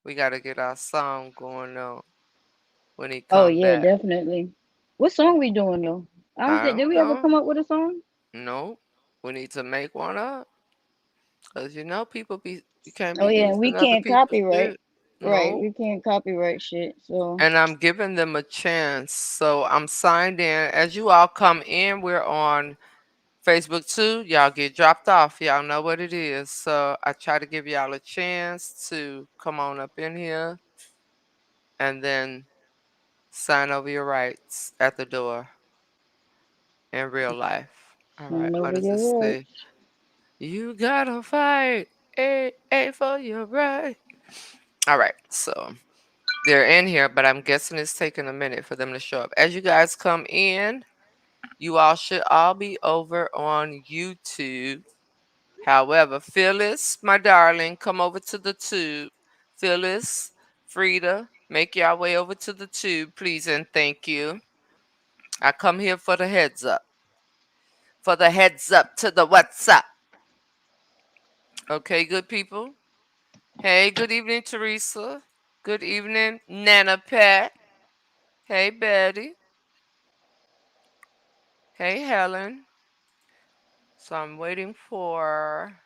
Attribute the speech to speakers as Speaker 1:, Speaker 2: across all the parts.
Speaker 1: We gotta get our song going on when he
Speaker 2: Oh
Speaker 1: come
Speaker 2: yeah,
Speaker 1: back.
Speaker 2: definitely. What song we doing though? I don't
Speaker 1: I
Speaker 2: think did
Speaker 1: don't
Speaker 2: we ever
Speaker 1: know.
Speaker 2: come up with a song?
Speaker 1: Nope. We need to make one up. Cause people be you can't be
Speaker 2: Oh yeah, and we
Speaker 1: using other
Speaker 2: can't
Speaker 1: people's
Speaker 2: copyright.
Speaker 1: shit.
Speaker 2: Right,
Speaker 1: Nope.
Speaker 2: we can't copyright shit. So
Speaker 1: And I'm giving them a chance. So I'm signed in. As you all come in, we're on Facebook too. Y'all get dropped off. Y'all know what it is. So I try to give y'all a chance to come on up in here and then sign over your rights at the door in real life. All right.
Speaker 2: sign
Speaker 1: What
Speaker 2: over
Speaker 1: does it
Speaker 2: your
Speaker 1: say?
Speaker 2: rights.
Speaker 1: You gotta fight a for your right. All right. So they're in here, but I'm guessing it's taking a minute for them to show up. As you guys come in, you all should all be over on YouTube. However, Phyllis, my darling, come over to the tube. Phyllis, Frida, make your way over to the tube, please, and thank you. I come here for the heads up. For the heads up to the what's up. Okay, good people. Hey, good evening, Teresa. Good evening, Nana Pat. Hey, Betty. Hey, Helen. So I'm waiting for.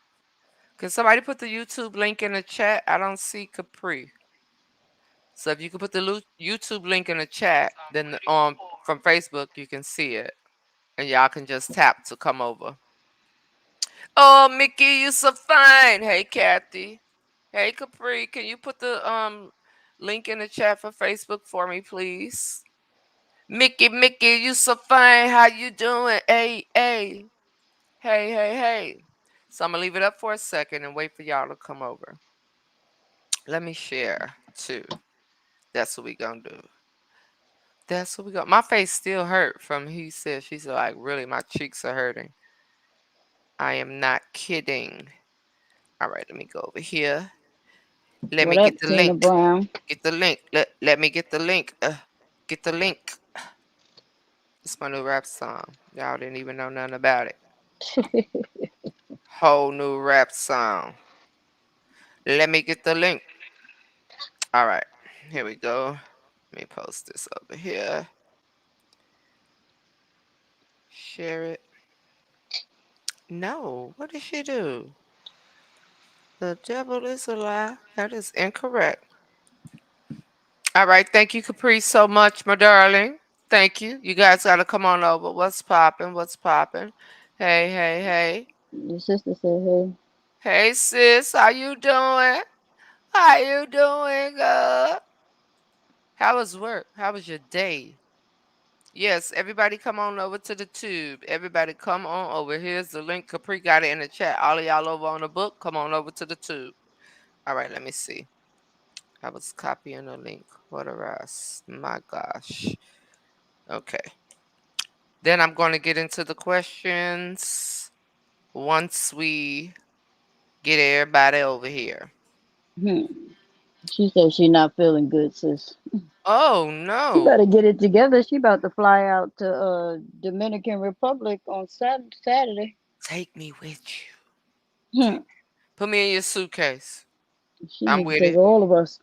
Speaker 1: Can somebody put the YouTube link in the chat? I don't see Capri. So if you could put the YouTube link in the chat, then on from Facebook you can see it, and y'all can just tap to come over. Oh, Mickey, you so fine. Hey, Kathy. Hey, Capri. Can you put the link in the chat for Facebook for me, please? Mickey, you so fine. How you doing? Hey. So I'm gonna leave it up for a second and wait for y'all to come over. Let me share too. That's what we gonna do. That's what we got. My face still hurt from he said. She's like, really, my cheeks are hurting. I am not kidding. All right, let me go over here. Let me
Speaker 2: What
Speaker 1: get
Speaker 2: up,
Speaker 1: the
Speaker 2: Tina
Speaker 1: link.
Speaker 2: Brown?
Speaker 1: Get the link. Let me get the link. Get the link. It's my new rap song. Y'all didn't even know nothing about it. Whole new rap song. Let me get the link. All right, here we go. Let me post this over here. Share it. No, what did she do? The devil is a lie. That is incorrect. All right. Thank you, Caprice, so much, my darling. Thank you. You guys got to come on over. What's popping? What's popping? Hey.
Speaker 2: Your sister said, "Hey,
Speaker 1: Hey, sis. How you doing? How you doing, girl? How was work? How was your day? Yes, everybody come on over to the tube. Everybody come on over. Here's the link. Capri got it in the chat. All of y'all over on the book, come on over to the tube. All right, let me see. I was copying the link. What a ass. My gosh. Okay. Then I'm going to get into the questions once we get everybody over here.
Speaker 2: hmm." She said she not feeling good, sis.
Speaker 1: Oh,
Speaker 2: She better
Speaker 1: no.
Speaker 2: get it together. She about to fly out to Dominican Republic on Saturday.
Speaker 1: Take me with you.
Speaker 2: Hmm.
Speaker 1: Put me in your suitcase.
Speaker 2: She
Speaker 1: I'm
Speaker 2: need to
Speaker 1: with
Speaker 2: take
Speaker 1: it.
Speaker 2: all of us.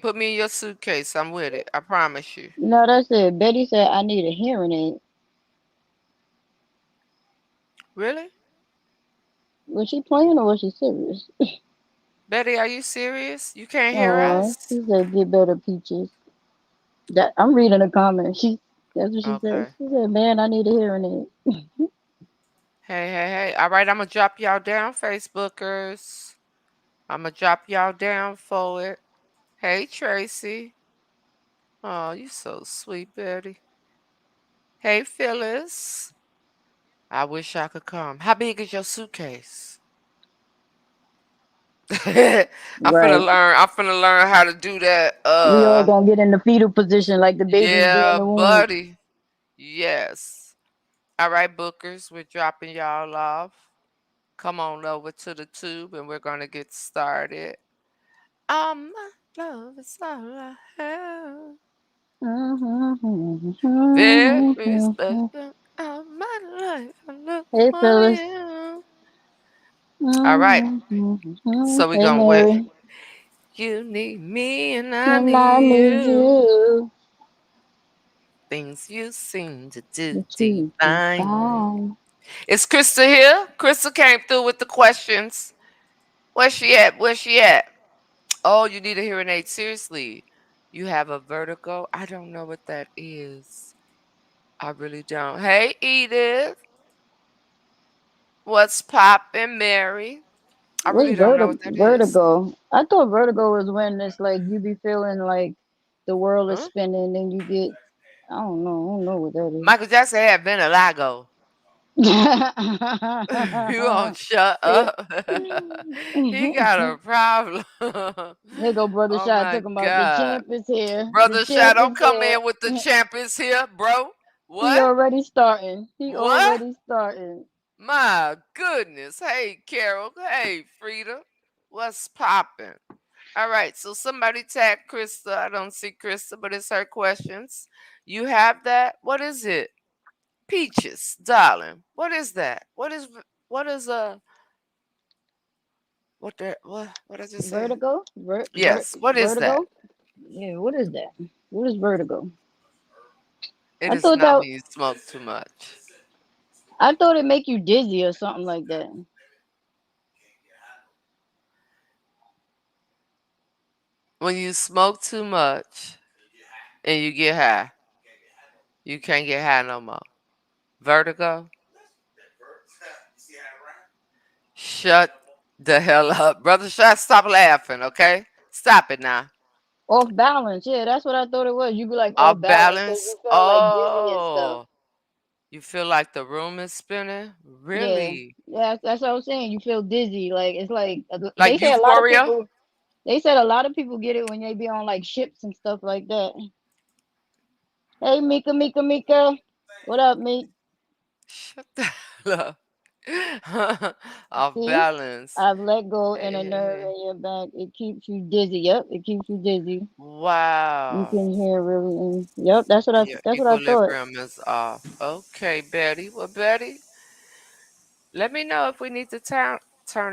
Speaker 1: Put me in your suitcase. I'm with it. I promise you.
Speaker 2: No, that's it. Betty said I need a hearing aid.
Speaker 1: Really?
Speaker 2: Was she playing or was she serious?
Speaker 1: Betty, are you serious? You can't hear
Speaker 2: Oh,
Speaker 1: us?
Speaker 2: she said get better, peaches. That I'm reading the comment. That's what she said.
Speaker 1: Okay.
Speaker 2: She said, "Man, I need a hearing aid."
Speaker 1: Hey. All right, I'm going to drop y'all down, Facebookers. I'm going to drop y'all down for it. Hey, Tracy. Oh, you so sweet, Betty. Hey, Phyllis. I wish I could come. How big is your suitcase? I'm finna
Speaker 2: Right.
Speaker 1: learn. I'm finna learn how to do that.
Speaker 2: We all gonna get in the fetal position like the babies do in
Speaker 1: Yeah,
Speaker 2: the womb.
Speaker 1: buddy. Yes. All right, bookers. We're dropping y'all off. Come on over to the tube, and we're gonna get started. My love is all I have. Very special. All my life, I look
Speaker 2: Hey,
Speaker 1: for
Speaker 2: Phyllis.
Speaker 1: you. All right. So we're
Speaker 2: Hey,
Speaker 1: gonna wait.
Speaker 2: Mary.
Speaker 1: You need me and I
Speaker 2: And I
Speaker 1: need
Speaker 2: need
Speaker 1: you.
Speaker 2: you
Speaker 1: Things you seem to do
Speaker 2: to
Speaker 1: divine.
Speaker 2: define.
Speaker 1: Is Krista here? Krista came through with the questions. Where's she at? Where's she at? Oh, you need a hearing aid. Seriously. You have a vertigo? I don't know what that is. I really don't. Hey, Edith. What's poppin', Mary? I
Speaker 2: What's
Speaker 1: really don't know what that is.
Speaker 2: vertigo? I thought vertigo was when it's like you be feeling like the world is
Speaker 1: Huh?
Speaker 2: spinning and you get, I don't know what that
Speaker 1: Michael Jackson had vitiligo. You won't
Speaker 2: is.
Speaker 1: shut
Speaker 2: See?
Speaker 1: up. He got a problem.
Speaker 2: Here go Brother
Speaker 1: Oh
Speaker 2: Shot
Speaker 1: my
Speaker 2: talking about the
Speaker 1: God.
Speaker 2: champ is here. The
Speaker 1: Brother Shy,
Speaker 2: champ
Speaker 1: don't
Speaker 2: is
Speaker 1: come
Speaker 2: here.
Speaker 1: in with the champ is here, bro.
Speaker 2: He
Speaker 1: What?
Speaker 2: already starting. He
Speaker 1: What?
Speaker 2: already starting.
Speaker 1: My goodness. Hey, Carol. Hey, Frida. What's poppin'? All right, so somebody tag Krista. I don't see Krista, but it's her questions. You have that? What is it? Peaches, darling. What is that? What is what did I just say?
Speaker 2: Vertigo?
Speaker 1: Yes, what is that?
Speaker 2: Vertigo? Yeah, what is that? What is vertigo?
Speaker 1: It
Speaker 2: I
Speaker 1: is
Speaker 2: thought
Speaker 1: not
Speaker 2: that
Speaker 1: when you smoke too much.
Speaker 2: I thought it make you dizzy or something like that.
Speaker 1: When you smoke too much and you get high, you can't get high no more. Vertigo? Shut the hell up. Brother Shot, stop laughing, okay? Stop it now.
Speaker 2: Off balance. Yeah, that's what I thought it was. You be like off
Speaker 1: Off
Speaker 2: balance because
Speaker 1: balance?
Speaker 2: you feel like dizzy and stuff.
Speaker 1: Oh, you feel like the room is spinning?
Speaker 2: Yeah.
Speaker 1: Really?
Speaker 2: Yeah, that's what I was saying. You feel dizzy. Like it's like they
Speaker 1: Like
Speaker 2: say a lot of
Speaker 1: euphoria?
Speaker 2: people they said a lot of people get it when they be on like ships and stuff like that. Hey Mika Mika Mika. What up, Meek?
Speaker 1: Shut the hell up. Off
Speaker 2: See?
Speaker 1: balance.
Speaker 2: I've let go and a nerve
Speaker 1: Hey.
Speaker 2: in your back. It keeps you dizzy. Yep, it keeps you dizzy. You
Speaker 1: Wow.
Speaker 2: can hear really yep,
Speaker 1: Your
Speaker 2: that's what I thought.
Speaker 1: equilibrium is off. Okay, Betty. Well, Betty, let me know if we need to turn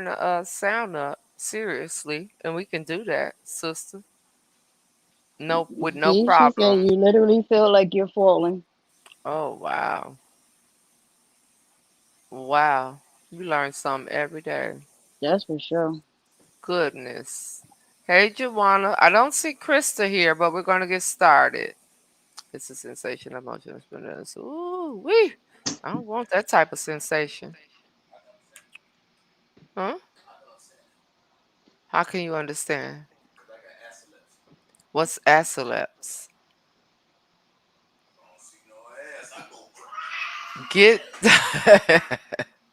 Speaker 1: the sound up seriously, and we can do that, sister. No, with no
Speaker 2: See, she said
Speaker 1: problem.
Speaker 2: you literally feel like you're falling.
Speaker 1: Oh wow, wow. You learn something every day.
Speaker 2: That's for sure.
Speaker 1: Goodness. Hey, Joanna. I don't see Krista here, but we're gonna get started. It's a sensation, emotion, experience. Ooh, wee. I don't want that type of sensation. Huh? How can you understand? What's acileps? Get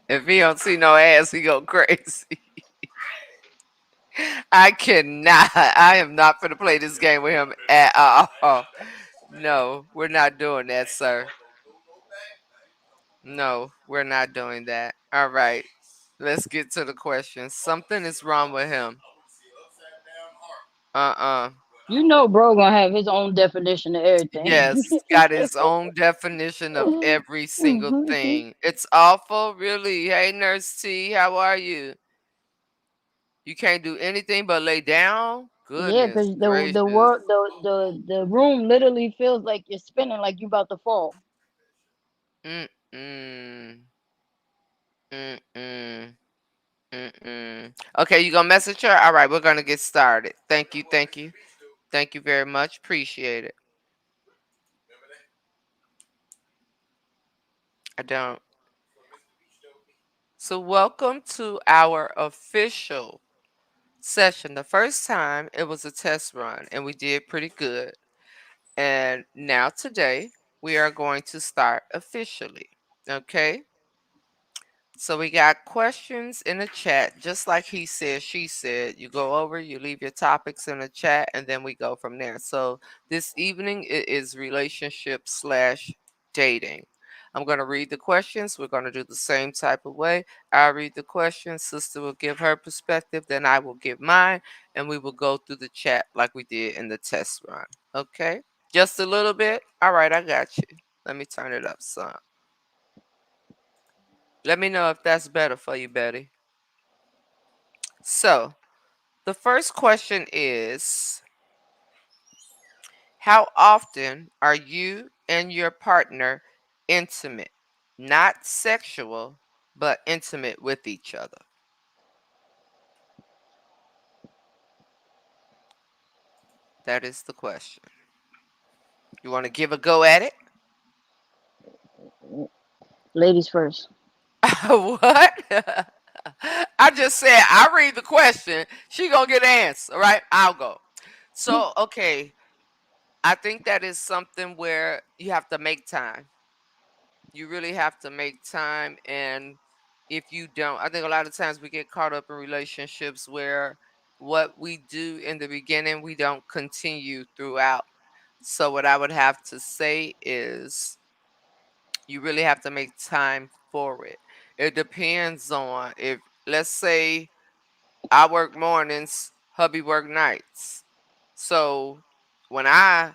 Speaker 1: if he don't see no ass, he go crazy. I cannot. I am not gonna play this game with him at all. No, we're not doing that, sir. No, we're not doing that. All right. Let's get to the question. Something is wrong with him. Uh-uh.
Speaker 2: You know bro gonna have his own definition of everything.
Speaker 1: Yes, got his own definition of every single thing. It's awful, really. Hey, Nurse T, how are you? You can't do anything but lay down?
Speaker 2: Yeah,
Speaker 1: Goodness
Speaker 2: because the
Speaker 1: gracious.
Speaker 2: world the room literally feels like you're spinning like you about to fall.
Speaker 1: Mm-mm. Mm-mm. Mm-mm. Okay, you gonna message her? All right, we're gonna get started. Thank you, thank you. Thank you very much. Appreciate it. I don't. So welcome to our official session. The first time it was a test run and we did pretty good. And now today we are going to start officially. Okay? So we got questions in the chat, just like he said, she said. You go over, you leave your topics in the chat, and then we go from there. So this evening it is relationship slash dating. I'm going to read the questions. We're going to do the same type of way. I'll read the questions. Sister will give her perspective. Then I will give mine. And we will go through the chat like we did in the test run. Okay? Just a little bit? All right, I got you. Let me turn it up some. Let me know if that's better for you, Betty. So the first question is, how often are you and your partner intimate? Not sexual, but intimate with each other. That is the question. You want to give a go at it?
Speaker 2: Ladies first.
Speaker 1: What? I just said I read the question. She gonna get an answer. All right, I'll go. So okay, I think that is something where you have to make time. You really have to make time, and if you don't, I think a lot of times we get caught up in relationships where what we do in the beginning we don't continue throughout. So what I would have to say is you really have to make time for it. It depends on, if let's say I work mornings, hubby work nights. So when I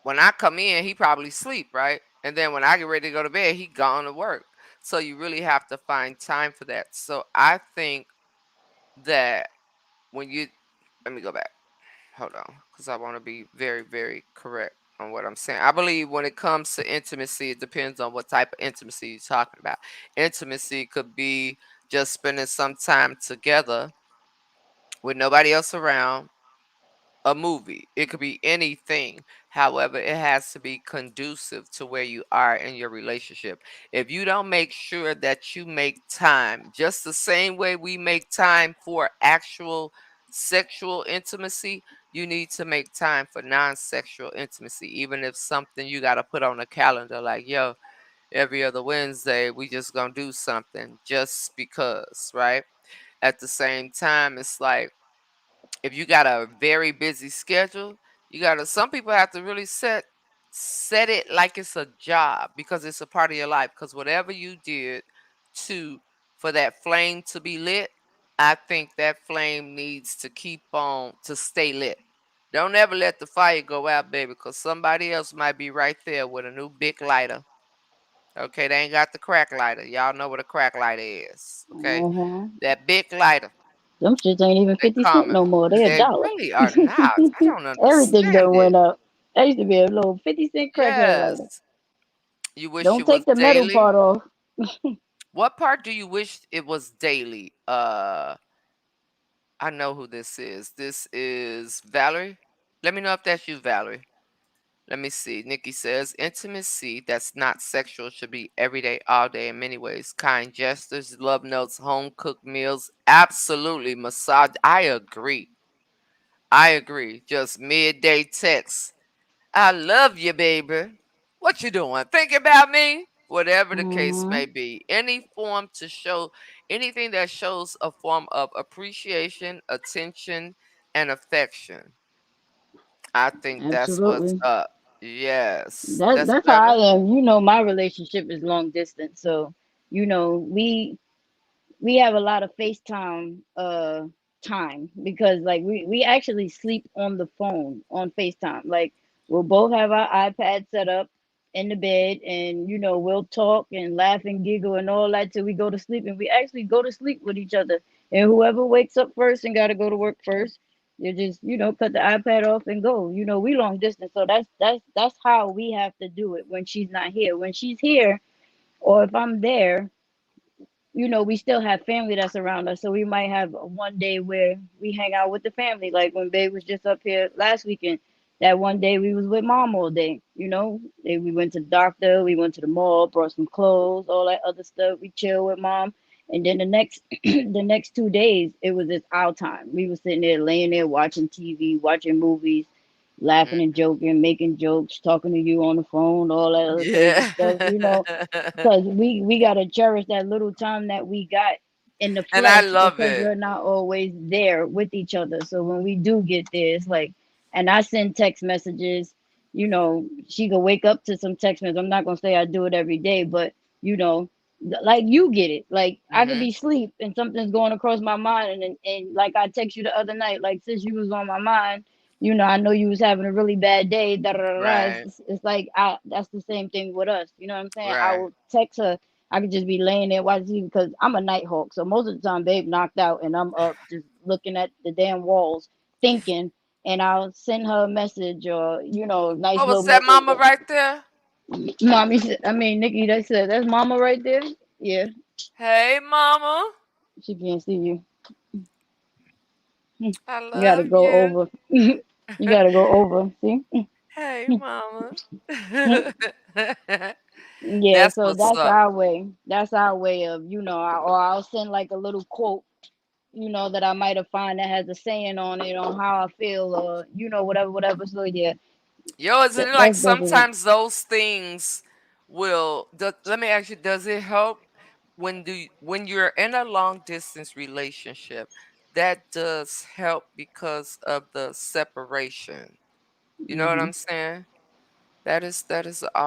Speaker 1: when I come in, he probably sleep, right? And then when I get ready to go to bed, he gone to work. So you really have to find time for that. So I think that when you let me go back. Hold on, because I want to be very, very correct on what I'm saying. I believe when it comes to intimacy, it depends on what type of intimacy you're talking about. Intimacy could be just spending some time together with nobody else around, a movie. It could be anything. However, it has to be conducive to where you are in your relationship. If you don't make sure that you make time, just the same way we make time for actual sexual intimacy, you need to make time for non-sexual intimacy. Even if something you got to put on the calendar, like, yo, every other Wednesday, we just gonna do something just because, right? At the same time, it's like, if you got a very busy schedule, you gotta, some people have to really set it like it's a job, because it's a part of your life. Because whatever you did to for that flame to be lit, I think that flame needs to keep on to stay lit. Don't ever let the fire go out, baby, because somebody else might be right there with a new big lighter. Okay, they ain't got the crack lighter. Y'all know what a crack lighter is. Okay,
Speaker 2: Uh-huh.
Speaker 1: that big lighter.
Speaker 2: Them shits ain't even
Speaker 1: They
Speaker 2: 50 cent
Speaker 1: coming.
Speaker 2: no more. They a
Speaker 1: They
Speaker 2: dollar.
Speaker 1: really are not. I don't
Speaker 2: Everything
Speaker 1: understand
Speaker 2: done
Speaker 1: it.
Speaker 2: went up. That used to be a little 50 cent crackhead lighter.
Speaker 1: Yes. You wish
Speaker 2: Don't
Speaker 1: it was
Speaker 2: take the metal
Speaker 1: daily?
Speaker 2: part off.
Speaker 1: What part do you wish it was daily? I know who this is. This is Valerie. Let me know if that's you, Valerie. Let me see. Nikki says intimacy that's not sexual should be every day, all day, in many ways. Kind gestures, love notes, home cooked meals. Absolutely. Massage. I agree. I agree. Just midday texts. I love you, baby. What you doing? Thinking about me? Whatever the case
Speaker 2: Hmm.
Speaker 1: may be. Any form to show, anything that shows a form of appreciation, attention, and affection. I think that's what's
Speaker 2: Absolutely.
Speaker 1: up. Yes.
Speaker 2: That's
Speaker 1: That's
Speaker 2: that's how
Speaker 1: better.
Speaker 2: I am. You know, my relationship is long distance, so you know we have a lot of FaceTime time because like we actually sleep on the phone on FaceTime. Like we'll both have our iPad set up in the bed and you know we'll talk and laugh and giggle and all that till we go to sleep and we actually go to sleep with each other. And whoever wakes up first and got to go to work first, you just you know cut the iPad off and go. You know, we long distance, so that's how we have to do it when she's not here. When she's here or if I'm there, you know, we still have family that's around us. So we might have one day where we hang out with the family. Like when Babe was just up here last weekend, that one day we was with mom all day. You know, we went to the doctor, we went to the mall, brought some clothes, all that other stuff. We chill with mom. And then the next the next 2 days, it was just our time. We was sitting there, laying there, watching TV, watching movies, laughing and
Speaker 1: Mhm.
Speaker 2: joking, making jokes, talking to you on the phone, all that other crazy
Speaker 1: Yeah.
Speaker 2: stuff. You know, because we gotta cherish that little time that we got in the
Speaker 1: And I
Speaker 2: flesh
Speaker 1: love
Speaker 2: because
Speaker 1: it.
Speaker 2: we're not always there with each other. So when we do get there, it's like, and I send text messages. You know, she could wake up to some text messages. I'm not gonna say I do it every day, but you know, like you get it. Like I could
Speaker 1: Mhm.
Speaker 2: be asleep and something's going across my mind, and like I text you the other night, like since you was on my mind, you know, I know you was having a really bad day. Da, da, da, da.
Speaker 1: Right.
Speaker 2: It's like I that's the same thing with us. You know what I'm saying? I
Speaker 1: Right.
Speaker 2: will text her. I could just be laying there watching TV because I'm a night hawk. So most of the time, babe knocked out and I'm up just looking at the damn walls, thinking. And I'll send her a message or nice
Speaker 1: Oh, was
Speaker 2: little
Speaker 1: that
Speaker 2: message.
Speaker 1: mama right there?
Speaker 2: Mommy said, I mean Nikki, they said that's mama right there. Yeah,
Speaker 1: Hey, mama.
Speaker 2: she can't see you. You
Speaker 1: I
Speaker 2: gotta
Speaker 1: love
Speaker 2: go
Speaker 1: you.
Speaker 2: over. You gotta go over. See?
Speaker 1: Hey, mama.
Speaker 2: Yeah,
Speaker 1: That's
Speaker 2: so
Speaker 1: what's
Speaker 2: that's
Speaker 1: up.
Speaker 2: our way. That's our way of, or I'll send like a little quote, that I might have find that has a saying on it on how I feel or whatever, whatever. So yeah,
Speaker 1: Yo, isn't it like
Speaker 2: that's definitely
Speaker 1: sometimes those things let me ask you, does it help when you're in a long distance relationship? That does help because of the separation. You know what
Speaker 2: hmm
Speaker 1: I'm saying? That is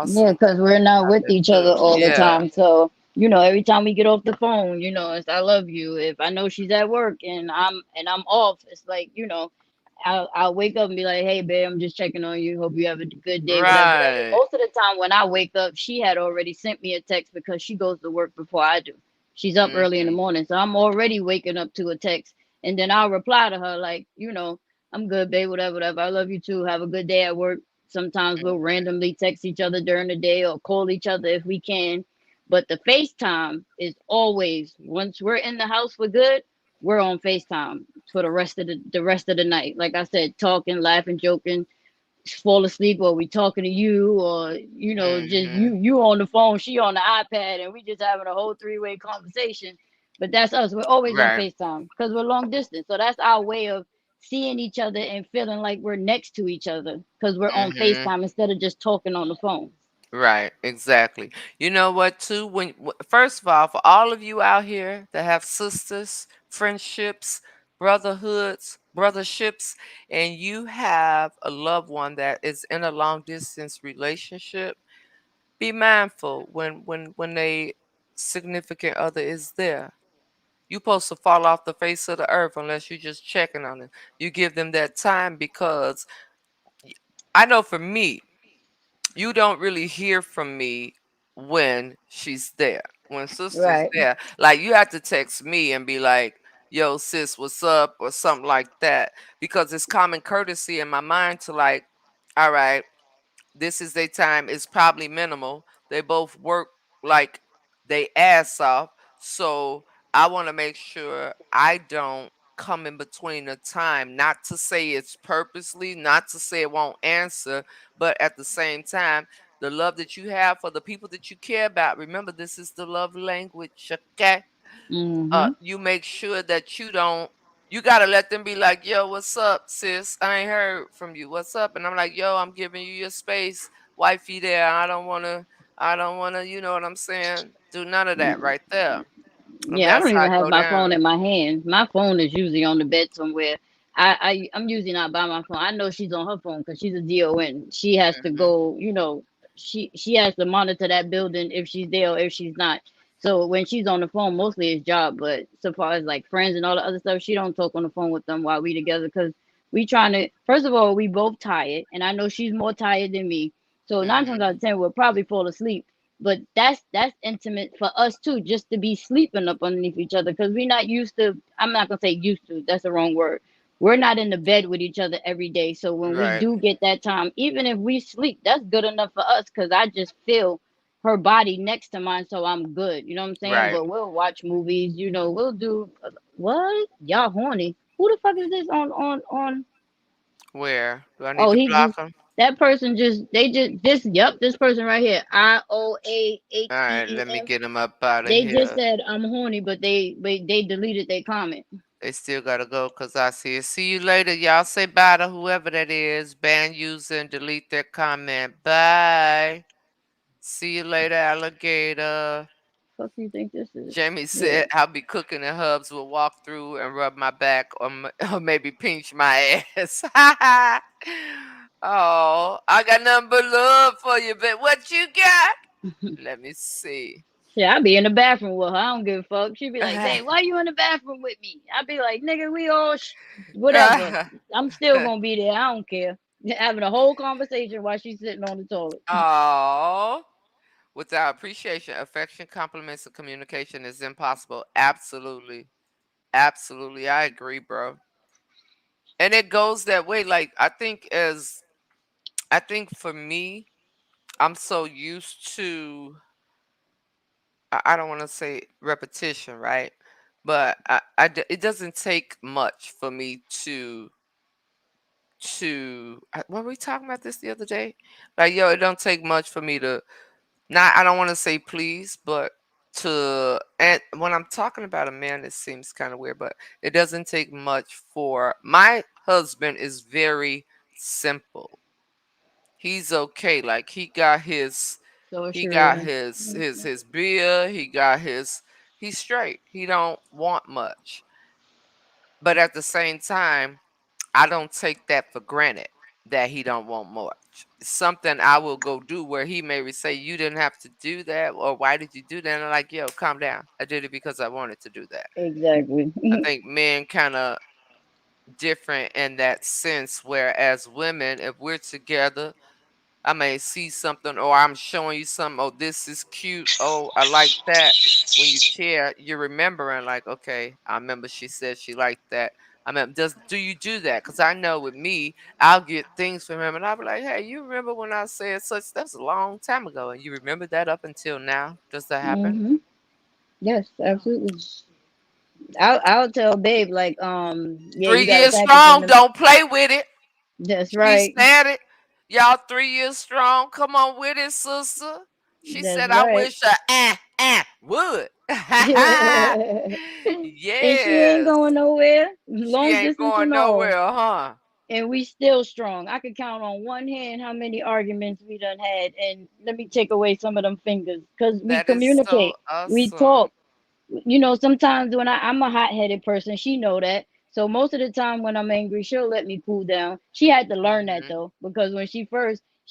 Speaker 2: yeah,
Speaker 1: awesome
Speaker 2: because we're not with
Speaker 1: concept
Speaker 2: each other
Speaker 1: too.
Speaker 2: all the
Speaker 1: Yeah.
Speaker 2: time. So, every time we get off the phone, it's I love you. If I know she's at work and I'm off, it's like, I'll wake up and be like, hey babe, I'm just checking on you. Hope you have a good day, whatever, whatever.
Speaker 1: Right.
Speaker 2: Most of the time when I wake up, she had already sent me a text because she goes to work before I do. She's up early in the
Speaker 1: Mhm.
Speaker 2: morning. So I'm already waking up to a text. And then I'll reply to her like, I'm good, babe, whatever, whatever. I love you too. Have a good day at work. Sometimes we'll
Speaker 1: Mhm.
Speaker 2: randomly text each other during the day or call each other if we can. But the FaceTime is always once we're in the house for good, we're on FaceTime for the rest of the night. Like I said, talking, laughing, joking, fall asleep, or we talking to you, or just you
Speaker 1: Mhm.
Speaker 2: you on the phone, she on the iPad, and we just having a whole three-way conversation. But that's us. We're always on
Speaker 1: Right.
Speaker 2: FaceTime because we're long distance. So that's our way of seeing each other and feeling like we're next to each other because we're on
Speaker 1: Mhm.
Speaker 2: FaceTime instead of just talking on the phone.
Speaker 1: Right, exactly. You know what, too? First of all, for all of you out here that have sisters, friendships, brotherhoods, brotherships, and you have a loved one that is in a long distance relationship, be mindful when a significant other is there. You supposed to fall off the face of the earth unless you're just checking on them. You give them that time because I know for me, you don't really hear from me when she's there. When sister's
Speaker 2: Right.
Speaker 1: there, like you have to text me and be like, "Yo, sis, what's up?" or something like that, because it's common courtesy in my mind to like, all right, this is their time. It's probably minimal. They both work like they ass off. So I want to make sure I don't come in between the time. Not to say it's purposely, not to say it won't answer, but at the same time, the love that you have for the people that you care about. Remember, this is the love language, okay?
Speaker 2: Mm-hmm.
Speaker 1: You make sure that you don't you gotta let them be like, yo, what's up, sis? I ain't heard from you. What's up? And I'm like, yo, I'm giving you your space, wifey there. I don't wanna, you know what I'm saying? Do none of that right there. And
Speaker 2: Yeah, I
Speaker 1: that's
Speaker 2: don't
Speaker 1: how
Speaker 2: even
Speaker 1: it
Speaker 2: have
Speaker 1: go
Speaker 2: my phone
Speaker 1: down.
Speaker 2: in my hand. My phone is usually on the bed somewhere. I'm usually not by my phone. I know she's on her phone because she's a DON. She has to
Speaker 1: Hmm.
Speaker 2: go. She has to monitor that building if she's there or if she's not. So when she's on the phone, mostly it's job. But so far as like friends and all the other stuff, she don't talk on the phone with them while we together because we trying to. First of all, we both tired, and I know she's more tired than me. So nine times
Speaker 1: Hmm.
Speaker 2: out of ten, we'll probably fall asleep, but that's intimate for us too, just to be sleeping up underneath each other because we're not used to. I'm not gonna say used to. That's the wrong word. We're not in the bed with each other every day. So when we
Speaker 1: Right,
Speaker 2: do get that time, even if we sleep, that's good enough for us because I just feel her body next to mine, so I'm good. You know what I'm saying?
Speaker 1: right.
Speaker 2: But we'll watch movies. We'll do what? Y'all horny? Who the fuck is this on?
Speaker 1: Where? Do I need
Speaker 2: Oh,
Speaker 1: to
Speaker 2: he
Speaker 1: block
Speaker 2: just
Speaker 1: them?
Speaker 2: that person just they just this yep this person right here
Speaker 1: All right, let me
Speaker 2: IOAHEEM.
Speaker 1: get them up out of
Speaker 2: They just
Speaker 1: here.
Speaker 2: said I'm horny, but they deleted their comment.
Speaker 1: They still gotta go because I see it. See you later. Y'all say bye to whoever that is. Ban user and delete their comment. Bye. See you later, alligator.
Speaker 2: Fuck you think this is?
Speaker 1: Jamie
Speaker 2: Yeah.
Speaker 1: said, I'll be cooking and Hubs will walk through and rub my back or, or maybe pinch my ass. Oh, I got nothing but love for you, but what you got? Let me see.
Speaker 2: Yeah, I be in the bathroom with her. I don't give a fuck. She be like, "Babe, why you in the bathroom with me?" I be like, "Nigga, we all whatever. I'm still gonna be there. I don't care." Having a whole conversation while she's sitting on the toilet.
Speaker 1: Oh. Without appreciation, affection, compliments, and communication is impossible. Absolutely. Absolutely. I agree, bro. And it goes that way. Like, I think for me, I'm so used to, I don't want to say repetition, right? But it doesn't take much for me were we talking about this the other day? Like, yo, it don't take much for me to, not, I don't want to say please, but and when I'm talking about a man, it seems kind of weird, but it doesn't take much for my husband is very simple. He's okay. Like,
Speaker 2: So
Speaker 1: he got
Speaker 2: sure.
Speaker 1: his beer, he's straight. He don't want much. But at the same time, I don't take that for granted that he don't want much. It's something I will go do where he may say, you didn't have to do that, or why did you do that? And I'm like, yo, calm down. I did it because I wanted to do that.
Speaker 2: Exactly.
Speaker 1: I think men kind of different in that sense, whereas women, if we're together, I may see something, or I'm showing you something. Oh, this is cute. Oh, I like that. When you share, you're remembering, like, okay, I remember she said she liked that. I mean, do you do that? Because I know with me, I'll get things from him, and I'll be like, hey, you remember when I said such? That's a long time ago, and you remember that up until now. Does that happen?
Speaker 2: Hmm. Yes, absolutely. I'll tell babe like, yeah, you
Speaker 1: Three
Speaker 2: got a
Speaker 1: years
Speaker 2: package in
Speaker 1: strong.
Speaker 2: the.
Speaker 1: Don't play with it.
Speaker 2: That's
Speaker 1: She
Speaker 2: right.
Speaker 1: said it. Y'all 3 years strong. Come on with it, sister. She
Speaker 2: That's
Speaker 1: said, I
Speaker 2: right.
Speaker 1: wish I would.
Speaker 2: And she ain't
Speaker 1: Yes.
Speaker 2: going nowhere,
Speaker 1: She
Speaker 2: long
Speaker 1: ain't
Speaker 2: distance
Speaker 1: going
Speaker 2: and all.
Speaker 1: nowhere, huh?
Speaker 2: And we still strong. I could count on one hand how many arguments we done had, and let me take away some of them fingers because we
Speaker 1: That is so
Speaker 2: communicate, we
Speaker 1: awesome.
Speaker 2: talk. You know, sometimes when I'm a hot-headed person, she know that. So most of the time when I'm angry, she'll let me cool down. She had to learn that
Speaker 1: Hmm.
Speaker 2: though, because when she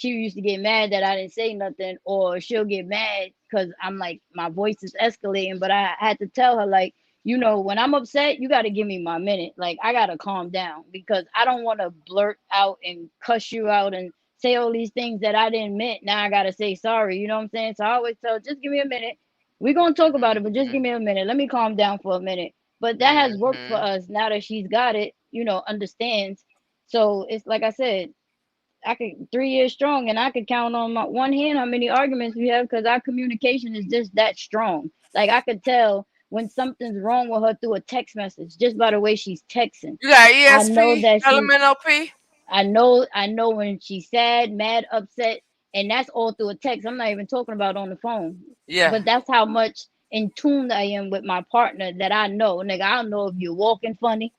Speaker 2: used to get mad that I didn't say nothing, or she'll get mad because I'm like, my voice is escalating. But I had to tell her, like, you know, when I'm upset, you got to give me my minute. Like, I got to calm down because I don't want to blurt out and cuss you out and say all these things that I didn't meant. Now I got to say sorry. You know what I'm saying? So I always tell, just give me a minute. We're gonna talk about it, but just
Speaker 1: Hmm.
Speaker 2: give me a minute. Let me calm down for a minute. But that has worked for
Speaker 1: Hmm.
Speaker 2: us now that she's got it, you know, understands. So it's like I said, I could 3 years strong, and I could count on my one hand how many arguments we have because our communication is just that strong. Like I could tell when something's wrong with her through a text message just by the way she's texting.
Speaker 1: You got
Speaker 2: I know
Speaker 1: ESP,
Speaker 2: that she's
Speaker 1: elemental P?
Speaker 2: I know when she's sad, mad, upset, and that's all through a text. I'm not even talking about on the phone.
Speaker 1: Yeah.
Speaker 2: But that's how much in tune I am with my partner that I know. Nigga, I don't know if you're walking funny,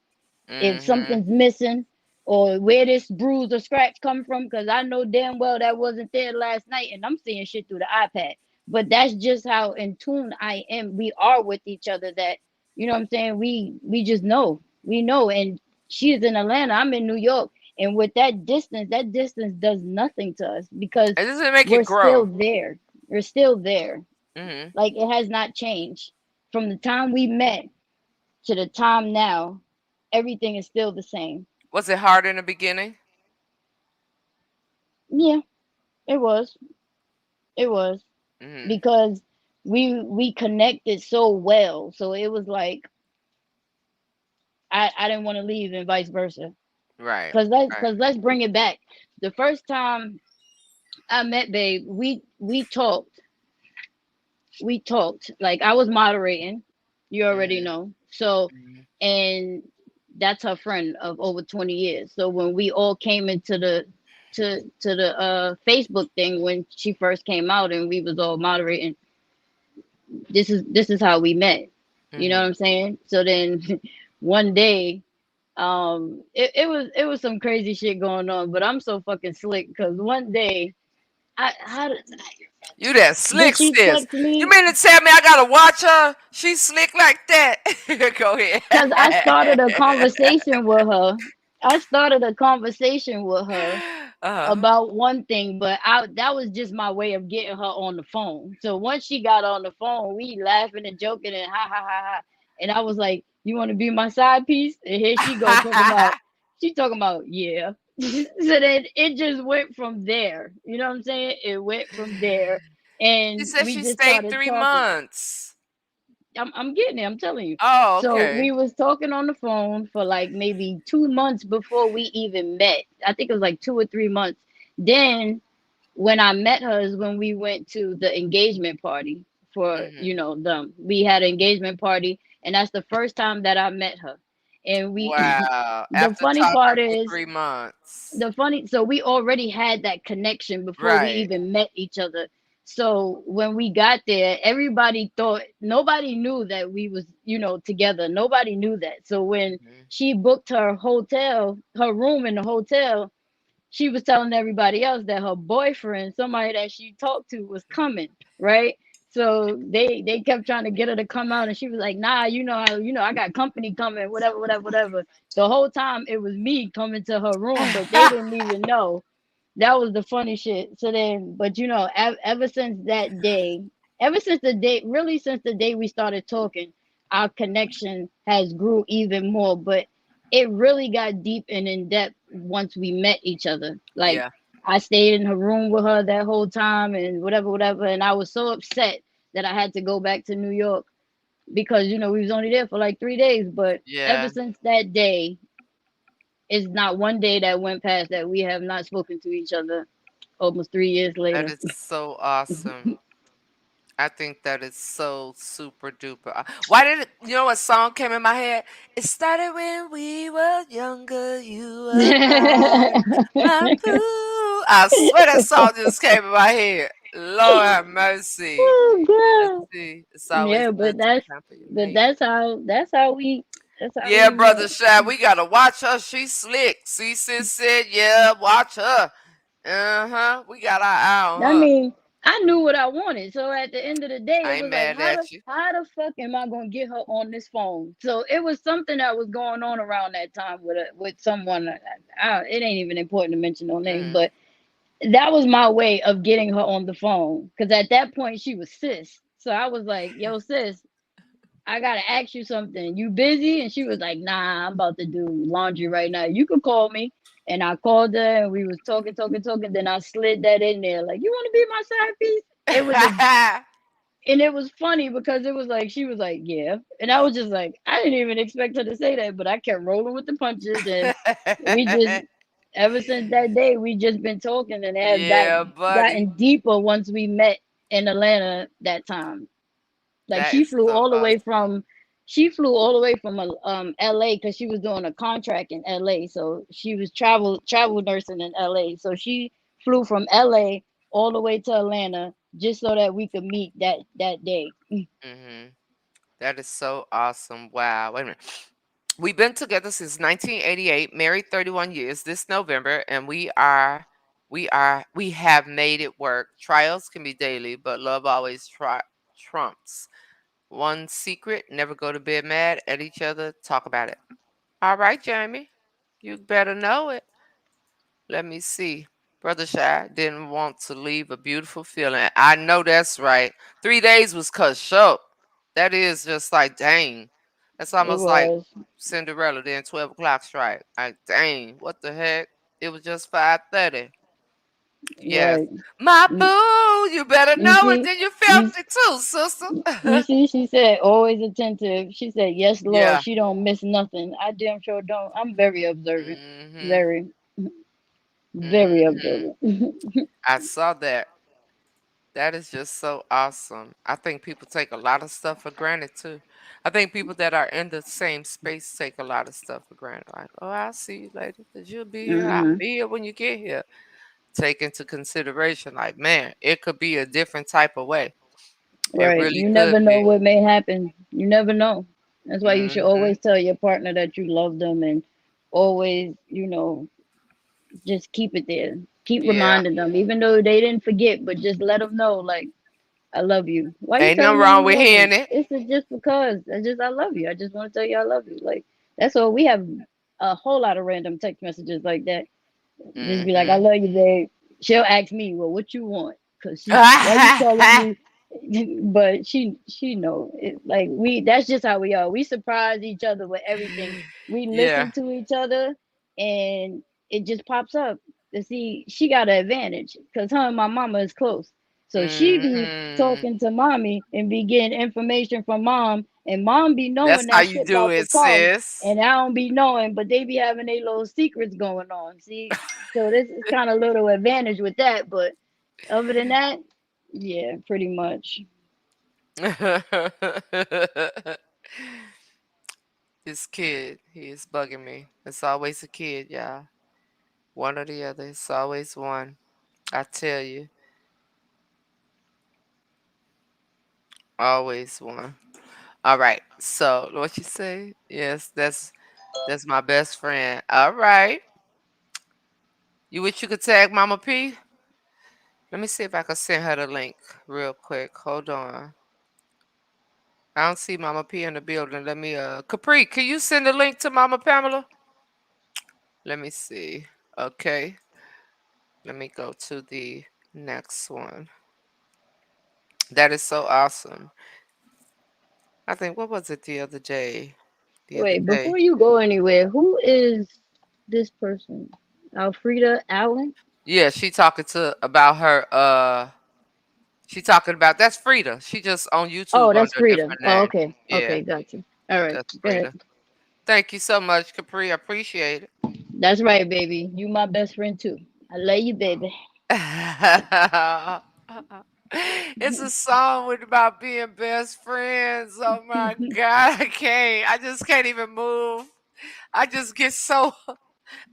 Speaker 2: if
Speaker 1: Hmm.
Speaker 2: something's missing, or where this bruise or scratch come from, because I know damn well that wasn't there last night and I'm seeing shit through the iPad. But that's just how in tune I am. We are with each other that, you know what I'm saying? We just know. We know. And she's in Atlanta, I'm in New York. And with that distance does nothing to us because
Speaker 1: It doesn't make
Speaker 2: we're
Speaker 1: it
Speaker 2: still
Speaker 1: grow.
Speaker 2: there. We're still there.
Speaker 1: Hmm.
Speaker 2: Like it has not changed. From the time we met to the time now, everything is still the same.
Speaker 1: Was it hard in the beginning?
Speaker 2: Yeah, it was. It was
Speaker 1: Hmm.
Speaker 2: because we connected so well. So it was like I didn't want to leave and vice versa.
Speaker 1: Right. Right.
Speaker 2: Cause let's bring it back. The first time I met Babe, we talked. Like I was moderating. You already
Speaker 1: Hmm.
Speaker 2: know. So
Speaker 1: Hmm.
Speaker 2: and that's her friend of over 20 years. So when we all came into the Facebook thing when she first came out and we was all moderating, this is how we met. You know
Speaker 1: Hmm.
Speaker 2: what I'm saying? So then one day, it was some crazy shit going on, but I'm so fucking slick because one day I how
Speaker 1: You that
Speaker 2: did
Speaker 1: slick
Speaker 2: she
Speaker 1: sis.
Speaker 2: text
Speaker 1: You
Speaker 2: me?
Speaker 1: mean to tell me I gotta watch her? She's slick like that. Go ahead.
Speaker 2: Because I started a conversation with her. I started a conversation with her
Speaker 1: Uh-huh.
Speaker 2: about one thing, but I that was just my way of getting her on the phone. So once she got on the phone, we laughing and joking and ha ha ha ha. And I was like, "You want to be my side piece?" And here she go talking about yeah. So then it just went from there. You know what I'm saying? It went from there.
Speaker 1: She
Speaker 2: and
Speaker 1: said
Speaker 2: we
Speaker 1: she
Speaker 2: just
Speaker 1: stayed
Speaker 2: started
Speaker 1: three
Speaker 2: talking.
Speaker 1: months.
Speaker 2: I'm getting it. I'm telling you.
Speaker 1: Oh,
Speaker 2: So
Speaker 1: okay.
Speaker 2: we was talking on the phone for like maybe 2 months before we even met. I think it was like 2 or 3 months. Then when I met her is when we went to the engagement party for,
Speaker 1: Hmm.
Speaker 2: them. We had an engagement party, and that's the first time that I met her. And we,
Speaker 1: Wow.
Speaker 2: the
Speaker 1: After
Speaker 2: funny
Speaker 1: talking
Speaker 2: part
Speaker 1: for
Speaker 2: is,
Speaker 1: 3 months.
Speaker 2: so we already had that connection before we
Speaker 1: Right.
Speaker 2: even met each other. So when we got there, everybody thought, nobody knew that we was, together. Nobody knew that. So when
Speaker 1: Hmm.
Speaker 2: she booked her room in the hotel, she was telling everybody else that her boyfriend, somebody that she talked to, was coming, right? So they kept trying to get her to come out, and she was like, "Nah, I got company coming, whatever, whatever, whatever." The whole time it was me coming to her room, but they didn't even know. That was the funny shit. So then, but ever since that day, ever since the day, really since the day we started talking, our connection has grew even more. But it really got deep and in depth once we met each other. Like,
Speaker 1: Yeah.
Speaker 2: I stayed in her room with her that whole time and whatever, whatever. And I was so upset that I had to go back to New York because we was only there for like 3 days. But ever
Speaker 1: Yeah.
Speaker 2: since that day, it's not one day that went past that we have not spoken to each other almost 3 years
Speaker 1: That
Speaker 2: later.
Speaker 1: is so awesome. I think that is so super duper. Why did it? You know what song came in my head? It started when we were younger. You and I, my boo. I swear that song just came in my head. Lord have mercy.
Speaker 2: Oh
Speaker 1: Let's
Speaker 2: god.
Speaker 1: see. It's always
Speaker 2: Yeah,
Speaker 1: good
Speaker 2: but
Speaker 1: to
Speaker 2: that's
Speaker 1: pamper your
Speaker 2: but
Speaker 1: mate.
Speaker 2: that's how we
Speaker 1: Yeah, brother
Speaker 2: met.
Speaker 1: Shy, we gotta watch her. She's slick. See, sis said, yeah, watch her. Uh huh. We got our eye on
Speaker 2: I
Speaker 1: her.
Speaker 2: mean, I knew what I wanted. So at the end of the day,
Speaker 1: I
Speaker 2: it
Speaker 1: ain't
Speaker 2: was like,
Speaker 1: mad at you.
Speaker 2: how the fuck am I gonna get her on this phone? So it was something that was going on around that time with someone. It ain't even important to mention no names,
Speaker 1: Mm.
Speaker 2: but that was my way of getting her on the phone. Because at that point, she was sis. So I was like, "Yo, sis, I gotta ask you something. You busy?" And she was like, "Nah, I'm about to do laundry right now. You could call me." And I called her, and we was talking, talking, talking. Then I slid that in there, like, "You want to be my side piece?" It was a And it was funny because it was like she was like, "Yeah," and I was just like, I didn't even expect her to say that, but I kept rolling with the punches, and we just ever since that day we just been talking and have
Speaker 1: Yeah, buddy.
Speaker 2: gotten deeper once we met in Atlanta that time. Like,
Speaker 1: That is so awesome.
Speaker 2: she flew all the way from LA because she was doing a contract in LA. So she was travel nursing in LA. So she flew from LA all the way to Atlanta just so that we could meet that day.
Speaker 1: Hmm. That is so awesome. Wow. Wait a minute. We've been together since 1988, married 31 years this November, and we have made it work. Trials can be daily, but love always trumps. One secret, never go to bed mad at each other. Talk about it. All right, Jamie. You better know it. Let me see. Brother Shy didn't want to leave a beautiful feeling. I know that's right. 3 days was cut short. That is just like, dang. That's
Speaker 2: It
Speaker 1: almost like
Speaker 2: was
Speaker 1: Cinderella, then 12 o'clock strike. Like, dang, what the heck? It was just 5:30. Yes.
Speaker 2: right.
Speaker 1: My
Speaker 2: You,
Speaker 1: boo, you better
Speaker 2: you
Speaker 1: know it.
Speaker 2: see,
Speaker 1: Then you felt
Speaker 2: you
Speaker 1: it too, sister.
Speaker 2: you see, she said always attentive. She said, "Yes, Lord."
Speaker 1: Yeah.
Speaker 2: She don't miss nothing. I damn sure don't. I'm very observant.
Speaker 1: Mm-hmm.
Speaker 2: Very, very
Speaker 1: Mm-hmm.
Speaker 2: observant.
Speaker 1: I saw that. That is just so awesome. I think people take a lot of stuff for granted too. I think people that are in the same space take a lot of stuff for granted. Like, oh, I'll see you later because you'll be here. I'll
Speaker 2: Hmm.
Speaker 1: be here when you get here. Take into consideration, like, man, it could be a different type of way. It
Speaker 2: Right.
Speaker 1: really
Speaker 2: You
Speaker 1: could
Speaker 2: never know
Speaker 1: be.
Speaker 2: what may happen. You never know. That's why you should
Speaker 1: Mm-hmm.
Speaker 2: always tell your partner that you love them, and always, just keep it there. Keep
Speaker 1: Yeah.
Speaker 2: reminding them, even though they didn't forget, but just let them know, like, I love you. Why you
Speaker 1: Ain't nothing
Speaker 2: telling me
Speaker 1: wrong
Speaker 2: you
Speaker 1: with
Speaker 2: love
Speaker 1: hearing
Speaker 2: me?
Speaker 1: it.
Speaker 2: It's just because I love you. I just want to tell you I love you. Like, that's all. We have a whole lot of random text messages like that. Just be like, I
Speaker 1: Mm-hmm.
Speaker 2: love you, babe. She'll ask me, well, what you want? Cause why you telling me? But she know it. Like, that's just how we are. We surprise each other with everything. We
Speaker 1: Yeah.
Speaker 2: listen to each other, and it just pops up. To see, she got an advantage because her and my mama is close. So she be
Speaker 1: Hmm.
Speaker 2: talking to mommy and be getting information from mom, and mom be
Speaker 1: That's
Speaker 2: knowing
Speaker 1: how
Speaker 2: that
Speaker 1: you
Speaker 2: shit
Speaker 1: do
Speaker 2: about to
Speaker 1: it,
Speaker 2: come,
Speaker 1: sis.
Speaker 2: and I don't be knowing, but they be having their little secrets going on. See, so this is kind of little advantage with that, but other than that, yeah, pretty much.
Speaker 1: This kid, he is bugging me. It's always a kid, y'all. One or the other. It's always one. I tell you, always one. All right. So, what you say? Yes, that's my best friend. All right. You wish you could tag Mama P? Let me see if I can send her the link real quick. Hold on. I don't see Mama P in the building. Let me Capri, can you send the link to Mama Pamela? Let me see. Okay. Let me go to the next one. That is so awesome. I think what was it the other day? The other
Speaker 2: Wait,
Speaker 1: day.
Speaker 2: before you go anywhere, who is this person? Alfreda Allen?
Speaker 1: Yeah, she talking to about her she talking about that's Frida. She just on YouTube
Speaker 2: Oh,
Speaker 1: under
Speaker 2: that's
Speaker 1: a
Speaker 2: Frida.
Speaker 1: different
Speaker 2: Oh,
Speaker 1: name.
Speaker 2: okay.
Speaker 1: Yeah,
Speaker 2: Okay, gotcha. All right,
Speaker 1: that's
Speaker 2: go ahead.
Speaker 1: Frida. Thank you so much, Capri. I appreciate it.
Speaker 2: That's right, baby. You my best friend too. I love you, baby.
Speaker 1: It's a song with about being best friends. Oh my god, I can't. I just can't even move. I just get so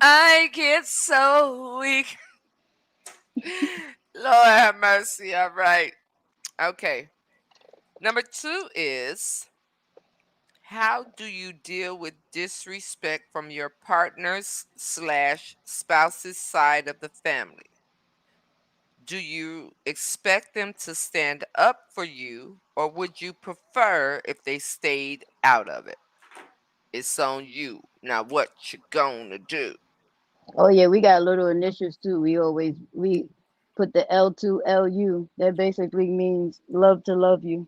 Speaker 1: I get so weak. Lord have mercy. All right. Okay. Number 2 is how do you deal with disrespect from your partner's slash spouse's side of the family? Do you expect them to stand up for you, or would you prefer if they stayed out of it? It's on you. Now, what you gonna do?
Speaker 2: Oh yeah, we got little initials too. We put the L2LU. That basically means love to love you.